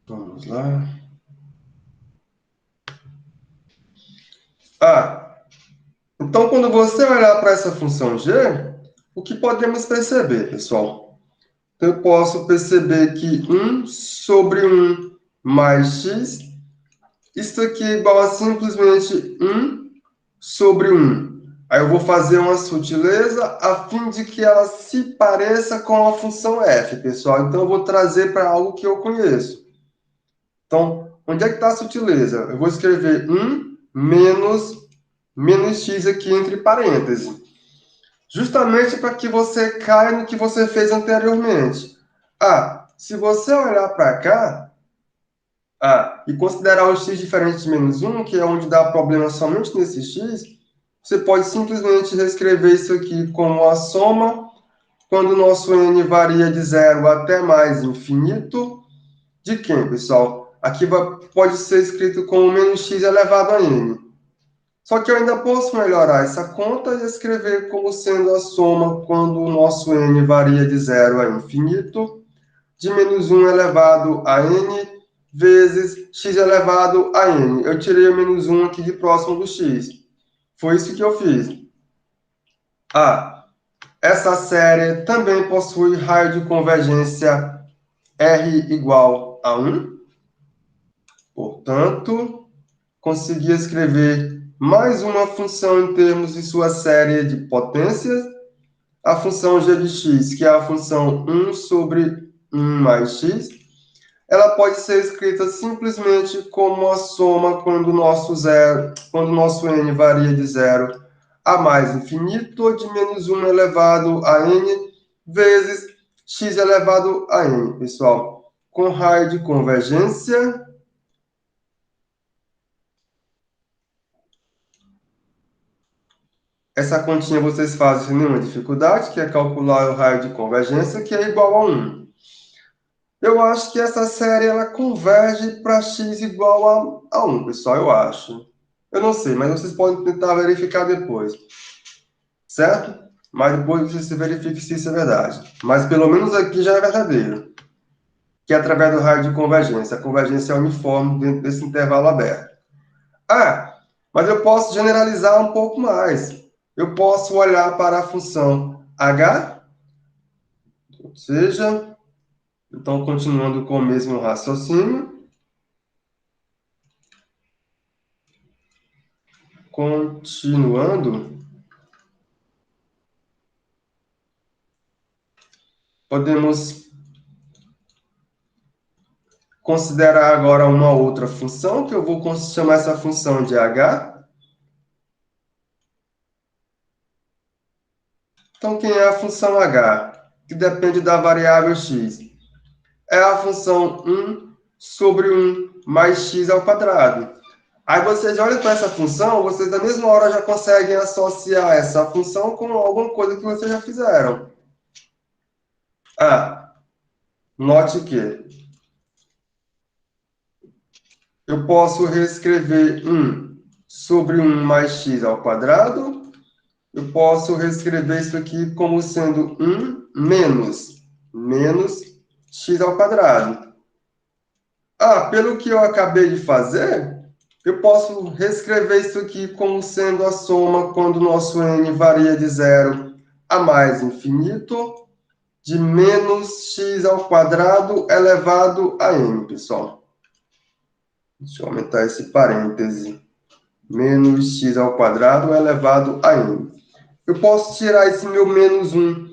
Vamos lá. Então quando você olhar para essa função g, o que podemos perceber, pessoal? Eu posso perceber que 1 sobre 1 mais x, isso aqui é igual a simplesmente 1 sobre 1. Aí eu vou fazer uma sutileza a fim de que ela se pareça com a função f, pessoal. Então eu vou trazer para algo que eu conheço. Então, onde é que está a sutileza? Eu vou escrever 1 menos x aqui entre parênteses. Justamente para que você caia no que você fez anteriormente. Se você olhar para cá, e considerar o x diferente de menos 1, que é onde dá problema somente nesse x, você pode simplesmente reescrever isso aqui como a soma, quando o nosso n varia de 0 até mais infinito, de quem, pessoal? Aqui pode ser escrito como menos x elevado a n. Só que eu ainda posso melhorar essa conta e escrever como sendo a soma quando o nosso n varia de 0 a infinito, de menos 1 elevado a n vezes x elevado a n. Eu tirei o menos 1 aqui de próximo do x. Foi isso que eu fiz. Essa série também possui raio de convergência R igual a 1. Portanto, consegui escrever mais uma função em termos de sua série de potências, a função g de x, que é a função 1 sobre 1 mais x, ela pode ser escrita simplesmente como a soma quando o nosso n varia de 0 a mais infinito de menos 1 elevado a n vezes x elevado a n, pessoal. Com raio de convergência, essa continha vocês fazem sem nenhuma dificuldade, que é calcular o raio de convergência, que é igual a 1. Eu acho que essa série ela converge para x igual a 1, pessoal, eu acho. Eu não sei, mas vocês podem tentar verificar depois. Certo? Mas depois você se verifique se isso é verdade. Mas pelo menos aqui já é verdadeiro. Que é através do raio de convergência. A convergência é uniforme dentro desse intervalo aberto. Ah, mas eu posso generalizar um pouco mais. Eu posso olhar para a função h, ou seja, então continuando com o mesmo raciocínio, continuando, podemos considerar agora uma outra função, que eu vou chamar essa função de h. Então, quem é a função h? Que depende da variável x. É a função 1 sobre 1 mais x ao quadrado. Aí vocês olham para essa função, vocês na mesma hora já conseguem associar essa função com alguma coisa que vocês já fizeram. Ah, note que eu posso reescrever 1 sobre 1 mais x ao quadrado. Eu posso reescrever isso aqui como sendo 1 menos x ao quadrado. Ah, pelo que eu acabei de fazer, eu posso reescrever isso aqui como sendo a soma quando o nosso n varia de 0 a mais infinito de menos x ao quadrado elevado a n, pessoal. Deixa eu aumentar esse parêntese. Menos x ao quadrado elevado a n. Eu posso tirar esse meu menos 1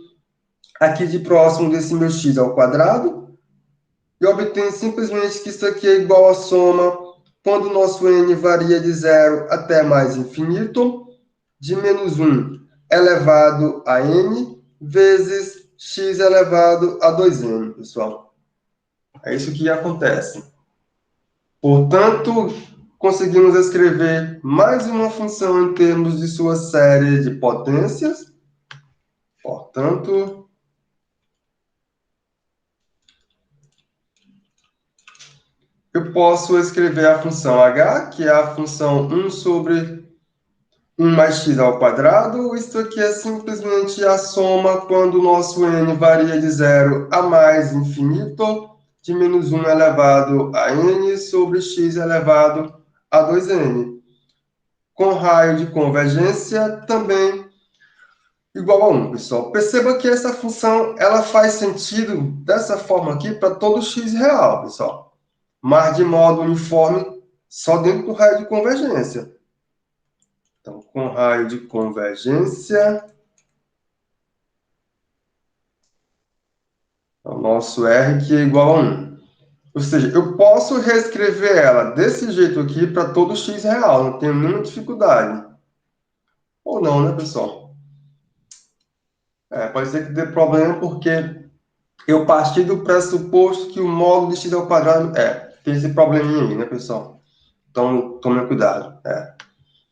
aqui de próximo desse meu x ao quadrado e obtenho simplesmente que isso aqui é igual à soma quando o nosso n varia de 0 até mais infinito, de menos 1 elevado a n vezes x elevado a 2n, pessoal. É isso que acontece. Portanto, conseguimos escrever mais uma função em termos de sua série de potências. Portanto, eu posso escrever a função h, que é a função 1 sobre 1 mais x ao quadrado. Isso aqui é simplesmente a soma quando o nosso n varia de 0 a mais infinito, de menos 1 elevado a n sobre x elevado a 2n. Com raio de convergência também igual a 1, pessoal. Perceba que essa função ela faz sentido dessa forma aqui para todo x real, pessoal. Mas de modo uniforme só dentro do raio de convergência. Então, com raio de convergência, o nosso R que é igual a 1. Ou seja, eu posso reescrever ela desse jeito aqui para todo x real, não tenho nenhuma dificuldade. Ou não, né, pessoal? Pode ser que dê problema porque eu parti do pressuposto que o módulo de x ao quadrado tem esse probleminha aí, né, pessoal? Então, tomem cuidado.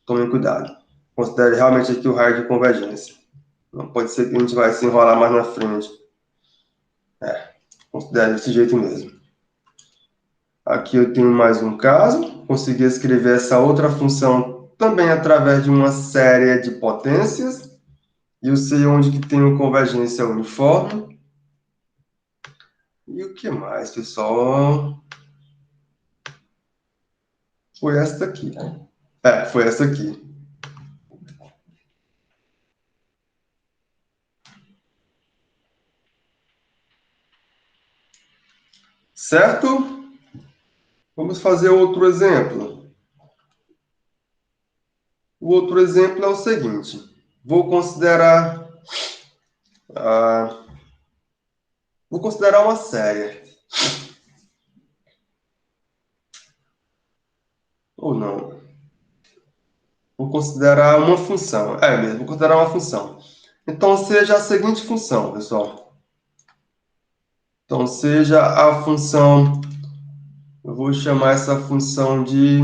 Tomem cuidado. Considere realmente aqui o raio de convergência. Não pode ser que a gente vai se enrolar mais na frente. Considere desse jeito mesmo. Aqui eu tenho mais um caso. Consegui escrever essa outra função também através de uma série de potências. E eu sei onde que tem convergência uniforme. E o que mais, pessoal? Foi esta aqui. Foi essa aqui. Certo? Vamos fazer outro exemplo. O outro exemplo é o seguinte. Ah, vou considerar uma série. Ou não. Vou considerar uma função. É mesmo, vou considerar uma função. Então, seja a seguinte função, pessoal. Então, seja a função... Eu vou chamar essa função de...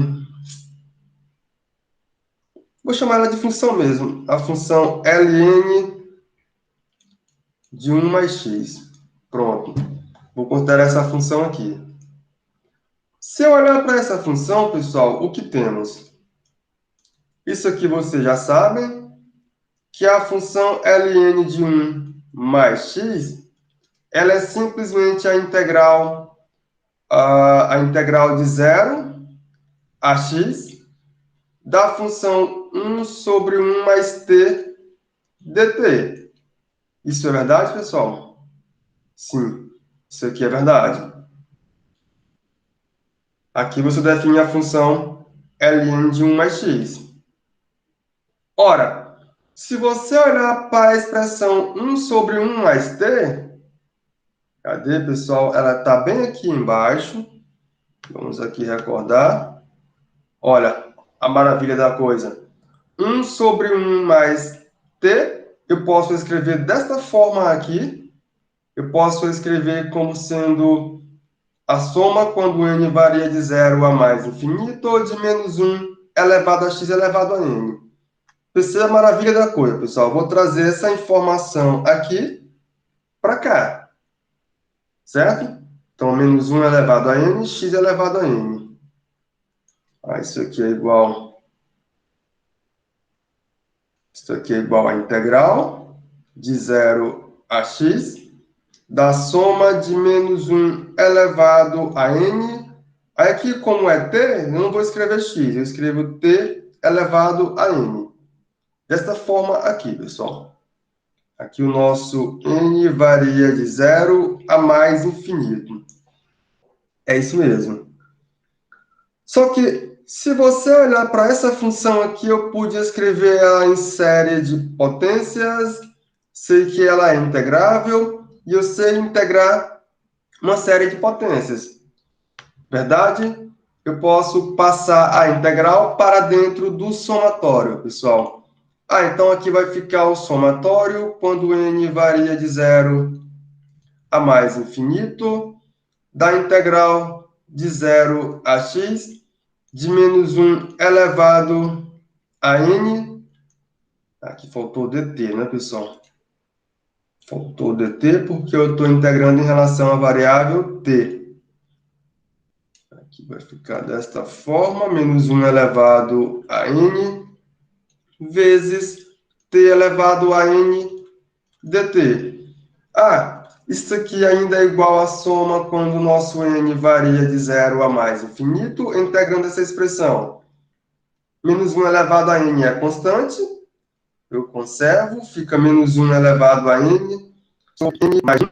Vou chamar ela de função mesmo. A função ln de 1 mais x. Pronto. Vou considerar essa função aqui. Se eu olhar para essa função, pessoal, o que temos? Isso aqui vocês já sabem, que a função ln de 1 mais x, ela é simplesmente a integral de 0 a x da função 1 sobre 1 mais t dt. Isso é verdade, pessoal? Sim, isso aqui é verdade. Aqui você define a função ln de 1 mais x. Ora, se você olhar para a expressão 1 sobre 1 mais t, cadê, pessoal? Ela está bem aqui embaixo. Vamos aqui recordar. Olha, a maravilha da coisa. 1 sobre 1 mais t, eu posso escrever desta forma aqui. Eu posso escrever como sendo a soma quando n varia de 0 a mais infinito ou de menos 1 elevado a x elevado a n. Perceba a maravilha da coisa, pessoal. Vou trazer essa informação aqui para cá. Certo? Então, menos 1 elevado a n, x elevado a n. Isso aqui é igual... Isso aqui é igual a integral de 0 a x da soma de menos 1 elevado a n. Aí aqui, como é t, eu não vou escrever x, eu escrevo t elevado a n. Desta forma aqui, pessoal. Aqui o nosso n varia de 0 a mais infinito. É isso mesmo. Só que, se você olhar para essa função aqui, eu pude escrever ela em série de potências, sei que ela é integrável, e eu sei integrar uma série de potências. Verdade? Eu posso passar a integral para dentro do somatório, pessoal. Então aqui vai ficar o somatório quando n varia de 0 a mais infinito, da integral de 0 a x, de menos 1 elevado a n. Aqui faltou dt, né, pessoal? Faltou dt porque eu estou integrando em relação à variável t. Aqui vai ficar desta forma, menos 1 elevado a n, vezes t elevado a n dt. Isso aqui ainda é igual à soma quando o nosso n varia de 0 a mais infinito, integrando essa expressão. Menos 1 elevado a n é constante, eu conservo, fica menos 1 elevado a n, sobre n mais 1,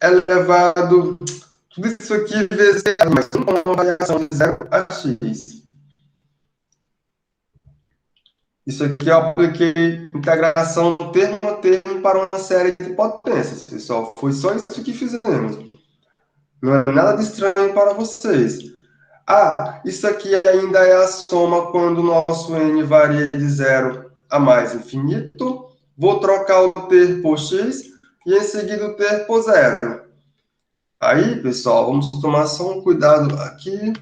elevado, tudo isso aqui vezes mais 1, uma variação de 0 a x. Isso aqui eu apliquei integração termo a termo para uma série de potências, pessoal. Foi só isso que fizemos. Não é nada de estranho para vocês. Isso aqui ainda é a soma quando o nosso n varia de 0 a mais infinito. Vou trocar o ter por x e em seguida o ter por 0. Aí, pessoal, vamos tomar só um cuidado aqui.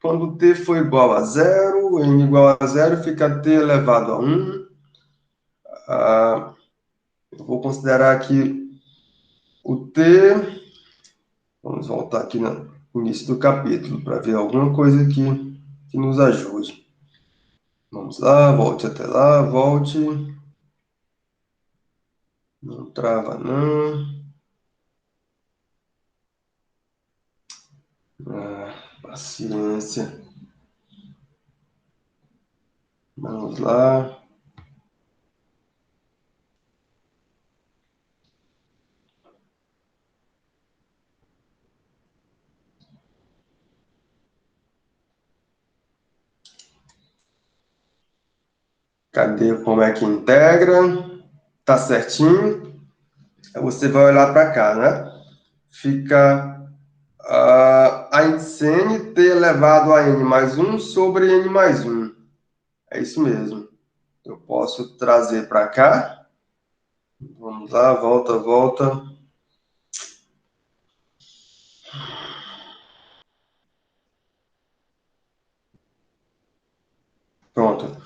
Quando t for igual a 0, n igual a 0, fica t elevado a 1. Eu vou considerar aqui o t. Vamos voltar aqui no início do capítulo para ver alguma coisa que nos ajude. Vamos lá, volte até lá, volte. Não trava, não. Paciência. Vamos lá. Cadê como é que integra? Tá certinho. Aí você vai olhar para cá, né? Fica a índice n t elevado a n mais 1 sobre n mais 1. É isso mesmo. Eu posso trazer para cá. Vamos lá, volta, volta. Pronto.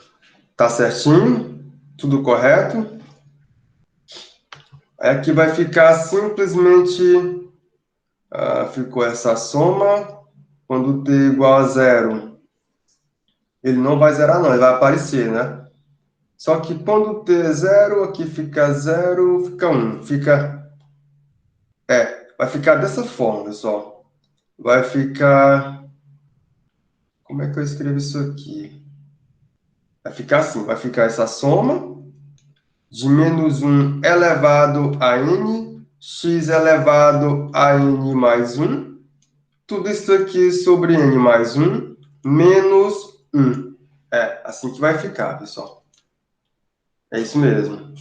Tá certinho? Tudo correto? Aqui vai ficar simplesmente, ficou essa soma. Quando t igual a zero, ele não vai zerar não, ele vai aparecer, né? Só que quando t é zero, aqui fica zero, fica 1. Vai ficar dessa forma, pessoal. Vai ficar... Como é que eu escrevo isso aqui? Vai ficar assim, vai ficar essa soma de menos 1 elevado a n, x elevado a n mais 1, tudo isso aqui sobre n mais 1, menos 1. É assim que vai ficar, pessoal. É isso mesmo.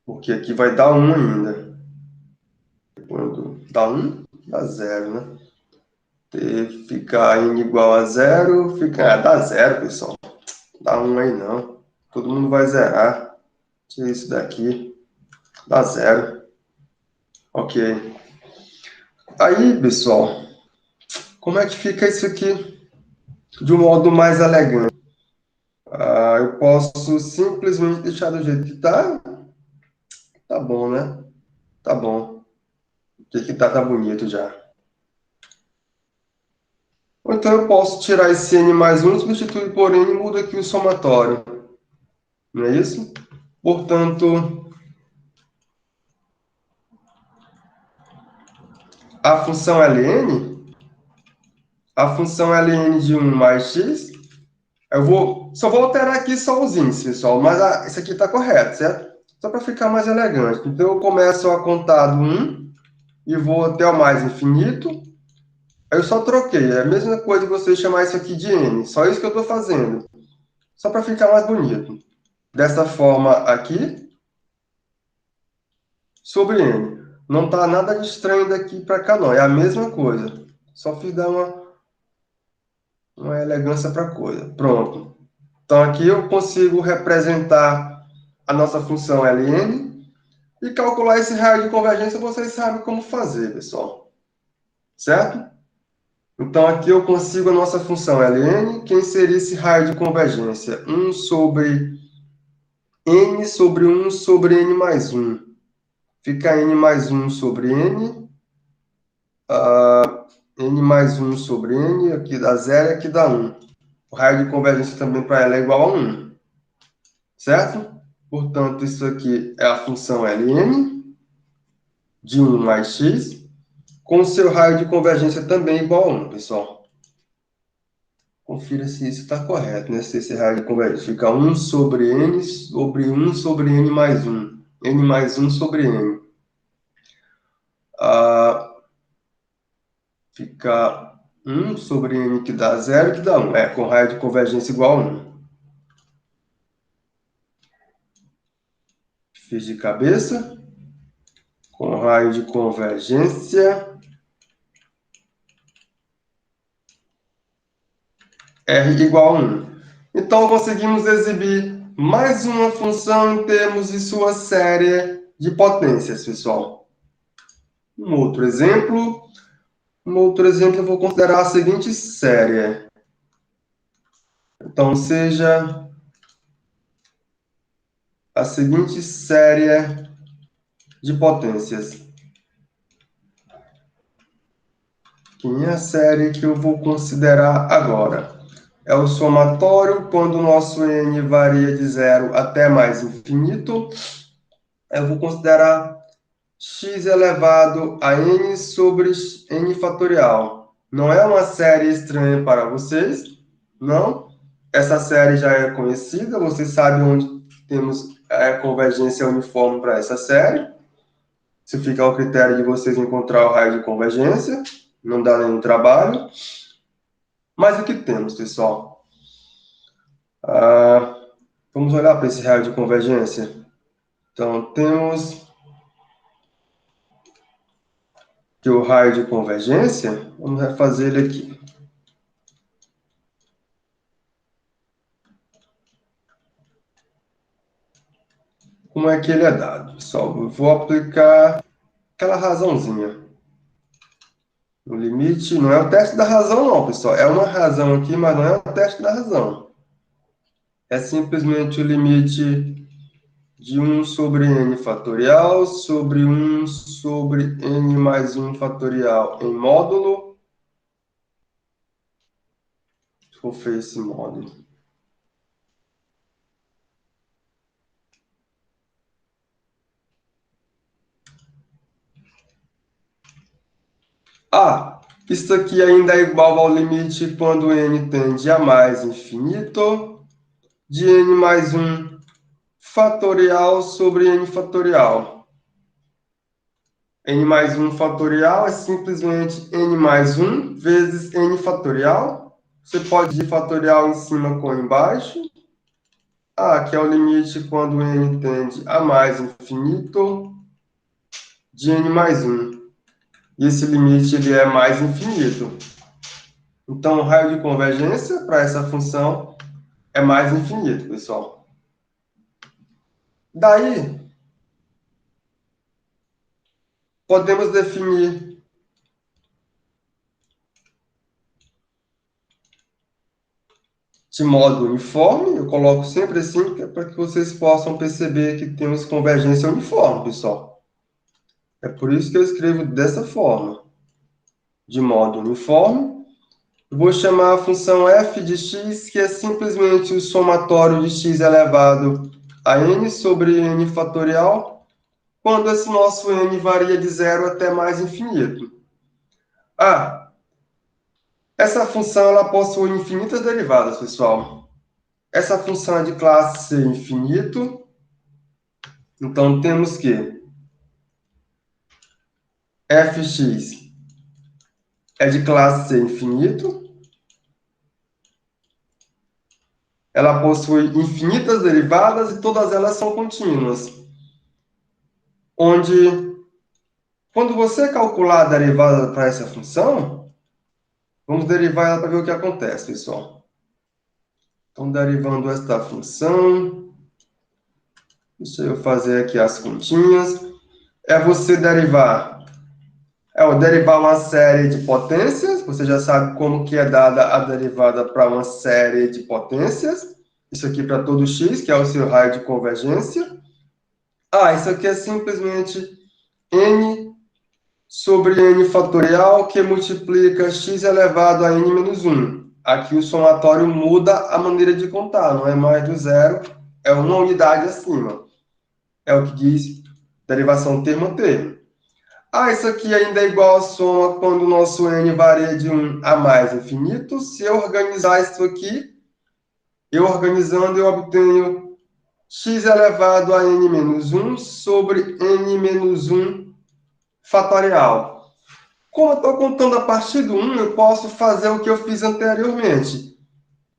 Porque aqui vai dar 1 ainda. Quando dá 1, dá 0, né? Fica n igual a 0, dá 0, pessoal. Dá 1 aí não. Todo mundo vai zerar. Tira isso daqui. Dá 0. Ok. Aí, pessoal, como é que fica isso aqui de um modo mais elegante? Eu posso simplesmente deixar do jeito que tá. Tá bom, né? Tá bom. O jeito que tá bonito já. Ou então eu posso tirar esse n mais 1, substituir por n e muda aqui o somatório. Não é isso? Portanto, a função ln de 1 mais x, só vou alterar aqui só os índices, pessoal, mas esse aqui está correto, certo? Só para ficar mais elegante. Então, eu começo a contar do 1 e vou até o mais infinito. Aí eu só troquei, é a mesma coisa que você chamar isso aqui de n, só isso que eu estou fazendo. Só para ficar mais bonito. Dessa forma aqui, sobre n. Não está nada de estranho daqui para cá, não. É a mesma coisa. Só fiz dar uma elegância para a coisa. Pronto. Então, aqui eu consigo representar a nossa função ln e calcular esse raio de convergência, vocês sabem como fazer, pessoal. Certo? Então, aqui eu consigo a nossa função ln, que inserir esse raio de convergência. 1 sobre n sobre 1 sobre n mais 1. Fica n mais 1 sobre n. N mais 1 sobre n, aqui dá 0 e aqui dá 1. O raio de convergência também para ela é igual a 1. Certo? Portanto, isso aqui é a função ln de 1 mais x, com o seu raio de convergência também igual a 1, pessoal. Confira se isso está correto, né? Se esse raio de convergência fica 1 sobre n sobre 1 sobre n mais 1. N mais 1 sobre n. Fica 1 sobre n que dá 0 que dá 1. Com raio de convergência igual a 1. Fiz de cabeça. Com raio de convergência R igual a 1. Então, conseguimos exibir mais uma função em termos de sua série de potências, pessoal. Um outro exemplo eu vou considerar a seguinte série. Então, seja a seguinte série de potências. Que é a série que eu vou considerar agora. É o somatório quando o nosso n varia de 0 até mais infinito. Eu vou considerar x elevado a n sobre n fatorial. Não é uma série estranha para vocês? Não? Essa série já é conhecida, vocês sabem onde temos a convergência uniforme para essa série. Isso fica ao critério de vocês encontrar o raio de convergência, não dá nenhum trabalho. Mas o que temos, pessoal? Vamos olhar para esse raio de convergência. Então, temos que o raio de convergência, vamos refazer ele aqui. como é que ele é dado. Pessoal, eu vou aplicar aquela razãozinha. O limite não é o teste da razão, não, pessoal. É uma razão aqui, mas não é o teste da razão. É simplesmente o limite de 1 sobre n fatorial sobre 1 sobre n mais 1 fatorial em módulo. Vou fazer esse módulo. Ah, isso aqui ainda é igual ao limite quando n tende a mais infinito de n mais 1 fatorial sobre n fatorial. N mais 1 fatorial é simplesmente n mais 1 vezes n fatorial. Você pode ir fatorial em cima com embaixo. Ah, que é o limite quando n tende a mais infinito de n mais 1. E esse limite ele é mais infinito. Então, o raio de convergência para essa função é mais infinito, pessoal. Daí, podemos definir de modo uniforme. Eu coloco sempre assim, para que vocês possam perceber que temos convergência uniforme, pessoal. É por isso que eu escrevo dessa forma. De modo uniforme. Eu vou chamar a função f de x, que é simplesmente o somatório de x elevado a n sobre n fatorial, quando esse nosso n varia de 0 até mais infinito. Ah, essa função ela possui infinitas derivadas, pessoal. Essa função é de classe C infinito. Então, temos que fx é de classe C infinito. Ela possui infinitas derivadas e todas elas são contínuas. Onde, quando você calcular a derivada para essa função, vamos derivar ela para ver o que acontece, pessoal. Então, derivando esta função, deixa eu fazer aqui as continhas. É você derivar, derivar uma série de potências. Você já sabe como que é dada a derivada para uma série de potências. Isso aqui para todo x, que é o seu raio de convergência. Ah, isso aqui é simplesmente n sobre n fatorial que multiplica x elevado a n menos 1. Aqui o somatório muda a maneira de contar, não é mais do zero, é uma unidade acima. É o que diz derivação termo a termo. Ah, isso aqui ainda é igual a soma quando o nosso n varia de 1 a mais infinito. Se eu organizar isso aqui, eu organizando, eu obtenho x elevado a n menos 1 sobre n menos 1 fatorial. Como eu estou contando a partir do 1, eu posso fazer o que eu fiz anteriormente.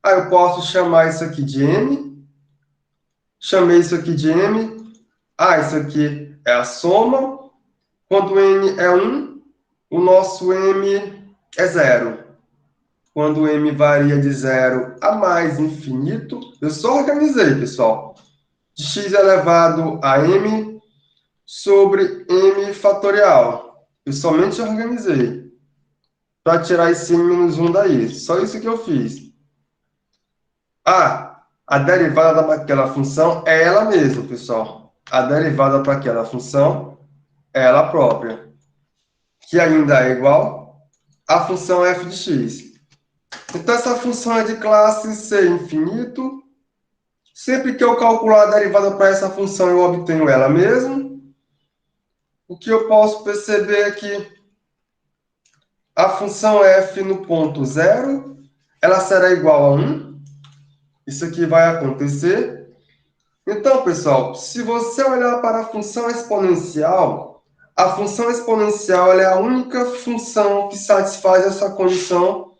Aí eu posso chamar isso aqui de m. Chamei isso aqui de m. Ah, isso aqui é a soma. Quando n é 1, o nosso m é 0. Quando m varia de 0 a mais infinito, eu só organizei, pessoal. De x elevado a m sobre m fatorial. Eu somente organizei. Para tirar esse n menos 1 daí. Só isso que eu fiz. Ah, a derivada daquela função é ela mesma, pessoal. A derivada para aquela função é ela própria. Que ainda é igual à função f de x. Então, essa função é de classe C infinito. Sempre que eu calcular a derivada para essa função, eu obtenho ela mesma. O que eu posso perceber é que a função f no ponto 0, ela será igual a 1. Isso aqui vai acontecer. Então, pessoal, se você olhar para a função exponencial ela é a única função que satisfaz essa condição.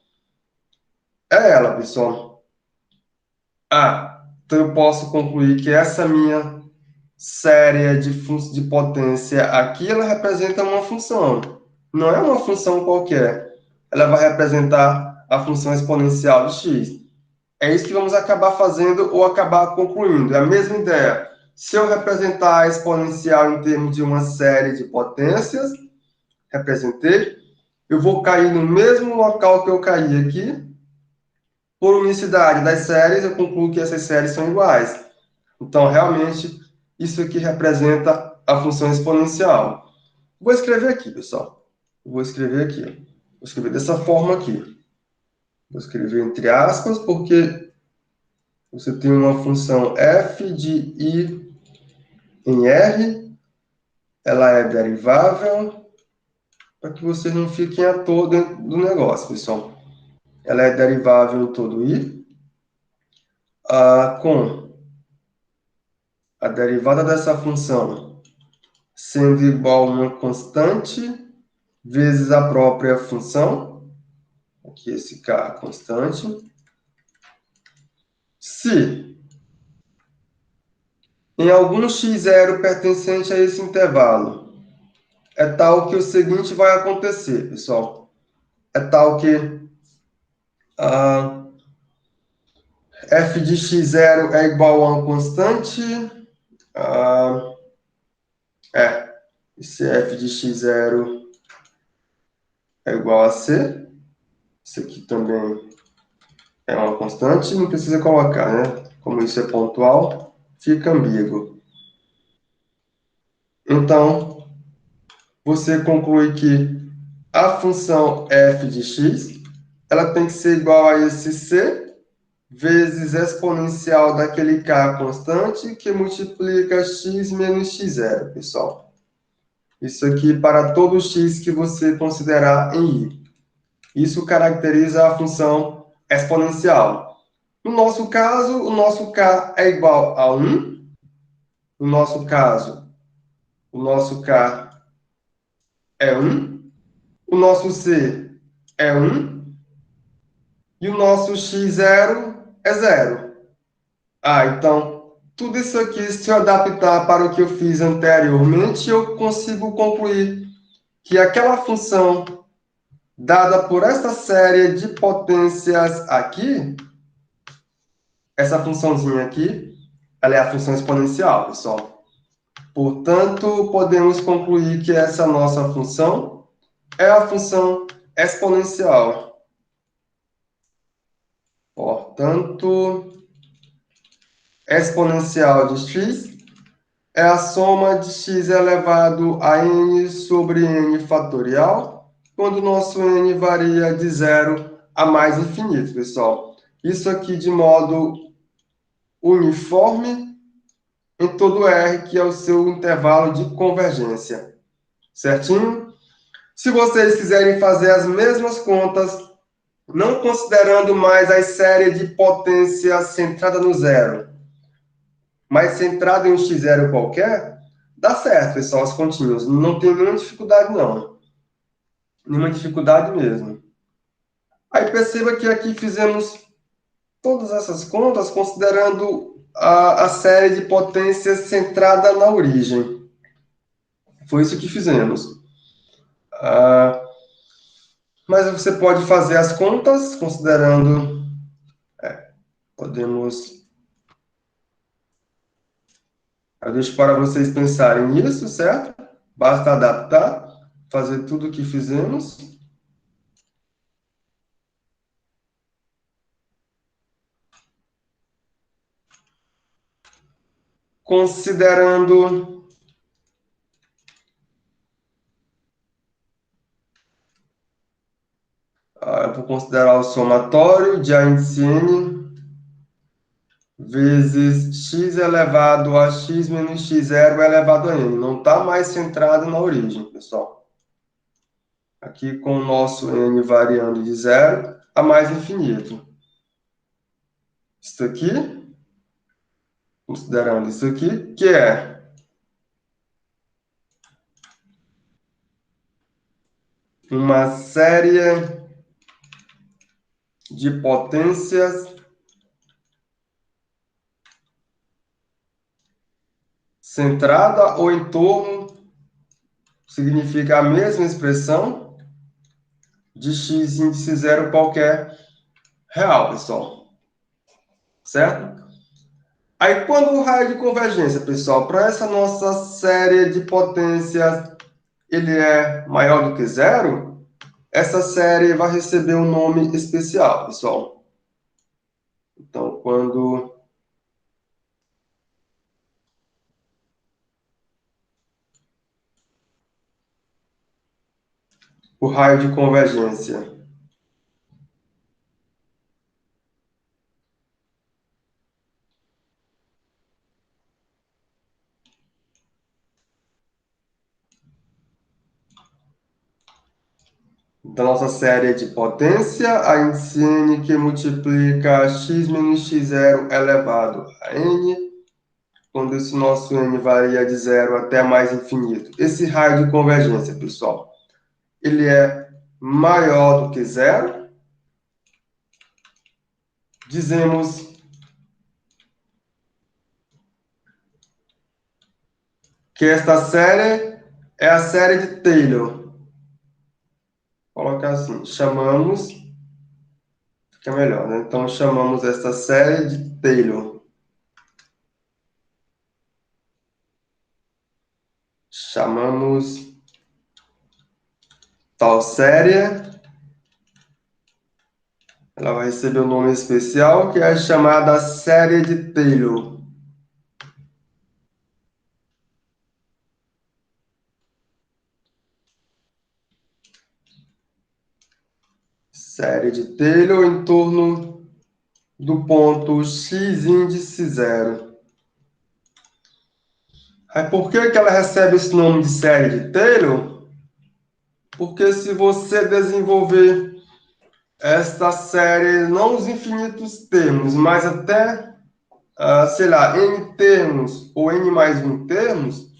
É ela, pessoal. Ah, então eu posso concluir que essa minha série de potência aqui, ela representa uma função. Não é uma função qualquer. Ela vai representar a função exponencial de x. É isso que vamos acabar fazendo ou acabar concluindo. É a mesma ideia. Se eu representar a exponencial em termos de uma série de potências, representei, eu vou cair no mesmo local que eu caí aqui. Por unicidade das séries, eu concluo que essas séries são iguais. Então, realmente, isso aqui representa a função exponencial. Vou escrever aqui, pessoal. Vou escrever aqui. Vou escrever dessa forma aqui. Vou escrever entre aspas, porque você tem uma função f de i em R, ela é derivável, para que vocês não fiquem à toa dentro do negócio, pessoal. Ela é derivável em todo i, com a derivada dessa função sendo igual a uma constante vezes a própria função, aqui esse k constante, se em algum x0 pertencente a esse intervalo é tal que o seguinte vai acontecer, pessoal. É tal que f de x0 é igual a uma constante. Esse f de x0 é igual a c. Isso aqui também é uma constante, não precisa colocar, né? Como isso é pontual, fica ambíguo. Então, você conclui que a função f de x, ela tem que ser igual a esse c vezes exponencial daquele k constante que multiplica x menos x0, pessoal. Isso aqui para todo x que você considerar em i. Isso caracteriza a função exponencial. No nosso caso, o nosso k é igual a 1. No nosso caso, o nosso k é 1. O nosso c é 1. E o nosso x0 é 0. Então, tudo isso aqui, se eu adaptar para o que eu fiz anteriormente, eu consigo concluir que aquela função dada por esta série de potências aqui, essa funçãozinha aqui, ela é a função exponencial, pessoal. Portanto, podemos concluir que essa nossa função é a função exponencial. Portanto, exponencial de x é a soma de x elevado a n sobre n fatorial, quando o nosso n varia de 0 a mais infinito, pessoal. Isso aqui de modo uniforme em todo R, que é o seu intervalo de convergência. Certinho? Se vocês quiserem fazer as mesmas contas, não considerando mais a série de potências centrada no zero, mas centrada em um x0 qualquer, dá certo, pessoal, as continhas. Não tem nenhuma dificuldade, não. Nenhuma dificuldade mesmo. Aí perceba que aqui fizemos todas essas contas considerando a série de potências centrada na origem. Foi isso que fizemos. Mas você pode fazer as contas considerando... podemos... Eu deixo para vocês pensarem nisso, certo? Basta adaptar, fazer tudo o que fizemos. Considerando... eu vou considerar o somatório de A índice N vezes x elevado a x menos x0 elevado a n. Não está mais centrado na origem, pessoal. Aqui com o nosso n variando de 0 a mais infinito. Isso aqui, considerando isso aqui, que é uma série de potências centrada ou em torno, significa a mesma expressão de x índice 0 qualquer real, pessoal. Certo? Aí, quando o raio de convergência, pessoal, para essa nossa série de potências, ele é maior do que zero, essa série vai receber um nome especial, pessoal. Então, quando o raio de convergência da nossa série de potência, a índice n que multiplica x menos x0 elevado a n, quando esse nosso n varia de zero até mais infinito. Esse raio de convergência, pessoal, ele é maior do que zero. Dizemos que esta série é a série de Taylor. Vou colocar assim, chamamos, fica melhor, né? Então, chamamos esta série de Taylor. Chamamos tal série, ela vai receber um nome especial, que é chamada série de Taylor. Série de Taylor em torno do ponto x índice zero. Aí por que que ela recebe esse nome de série de Taylor? Porque se você desenvolver esta série, não os infinitos termos, mas até, sei lá, n termos ou n mais 1 termos,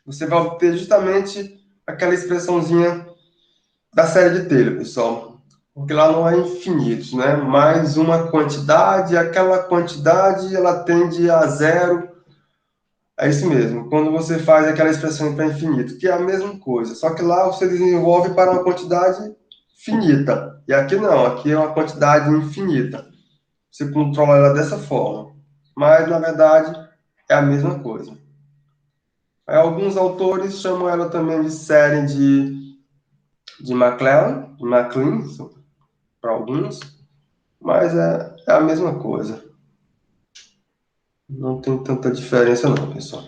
você vai obter justamente aquela expressãozinha da série de Taylor, pessoal. Porque lá não é infinito, né? Mais uma quantidade, aquela quantidade ela tende a zero. É isso mesmo. Quando você faz aquela expressão para infinito, que é a mesma coisa, só que lá você desenvolve para uma quantidade finita. E aqui não, aqui é uma quantidade infinita. Você controla ela dessa forma. Mas, na verdade, é a mesma coisa. Aí, alguns autores chamam ela também de série de MacLean, para alguns, mas é a mesma coisa. Não tem tanta diferença não, pessoal.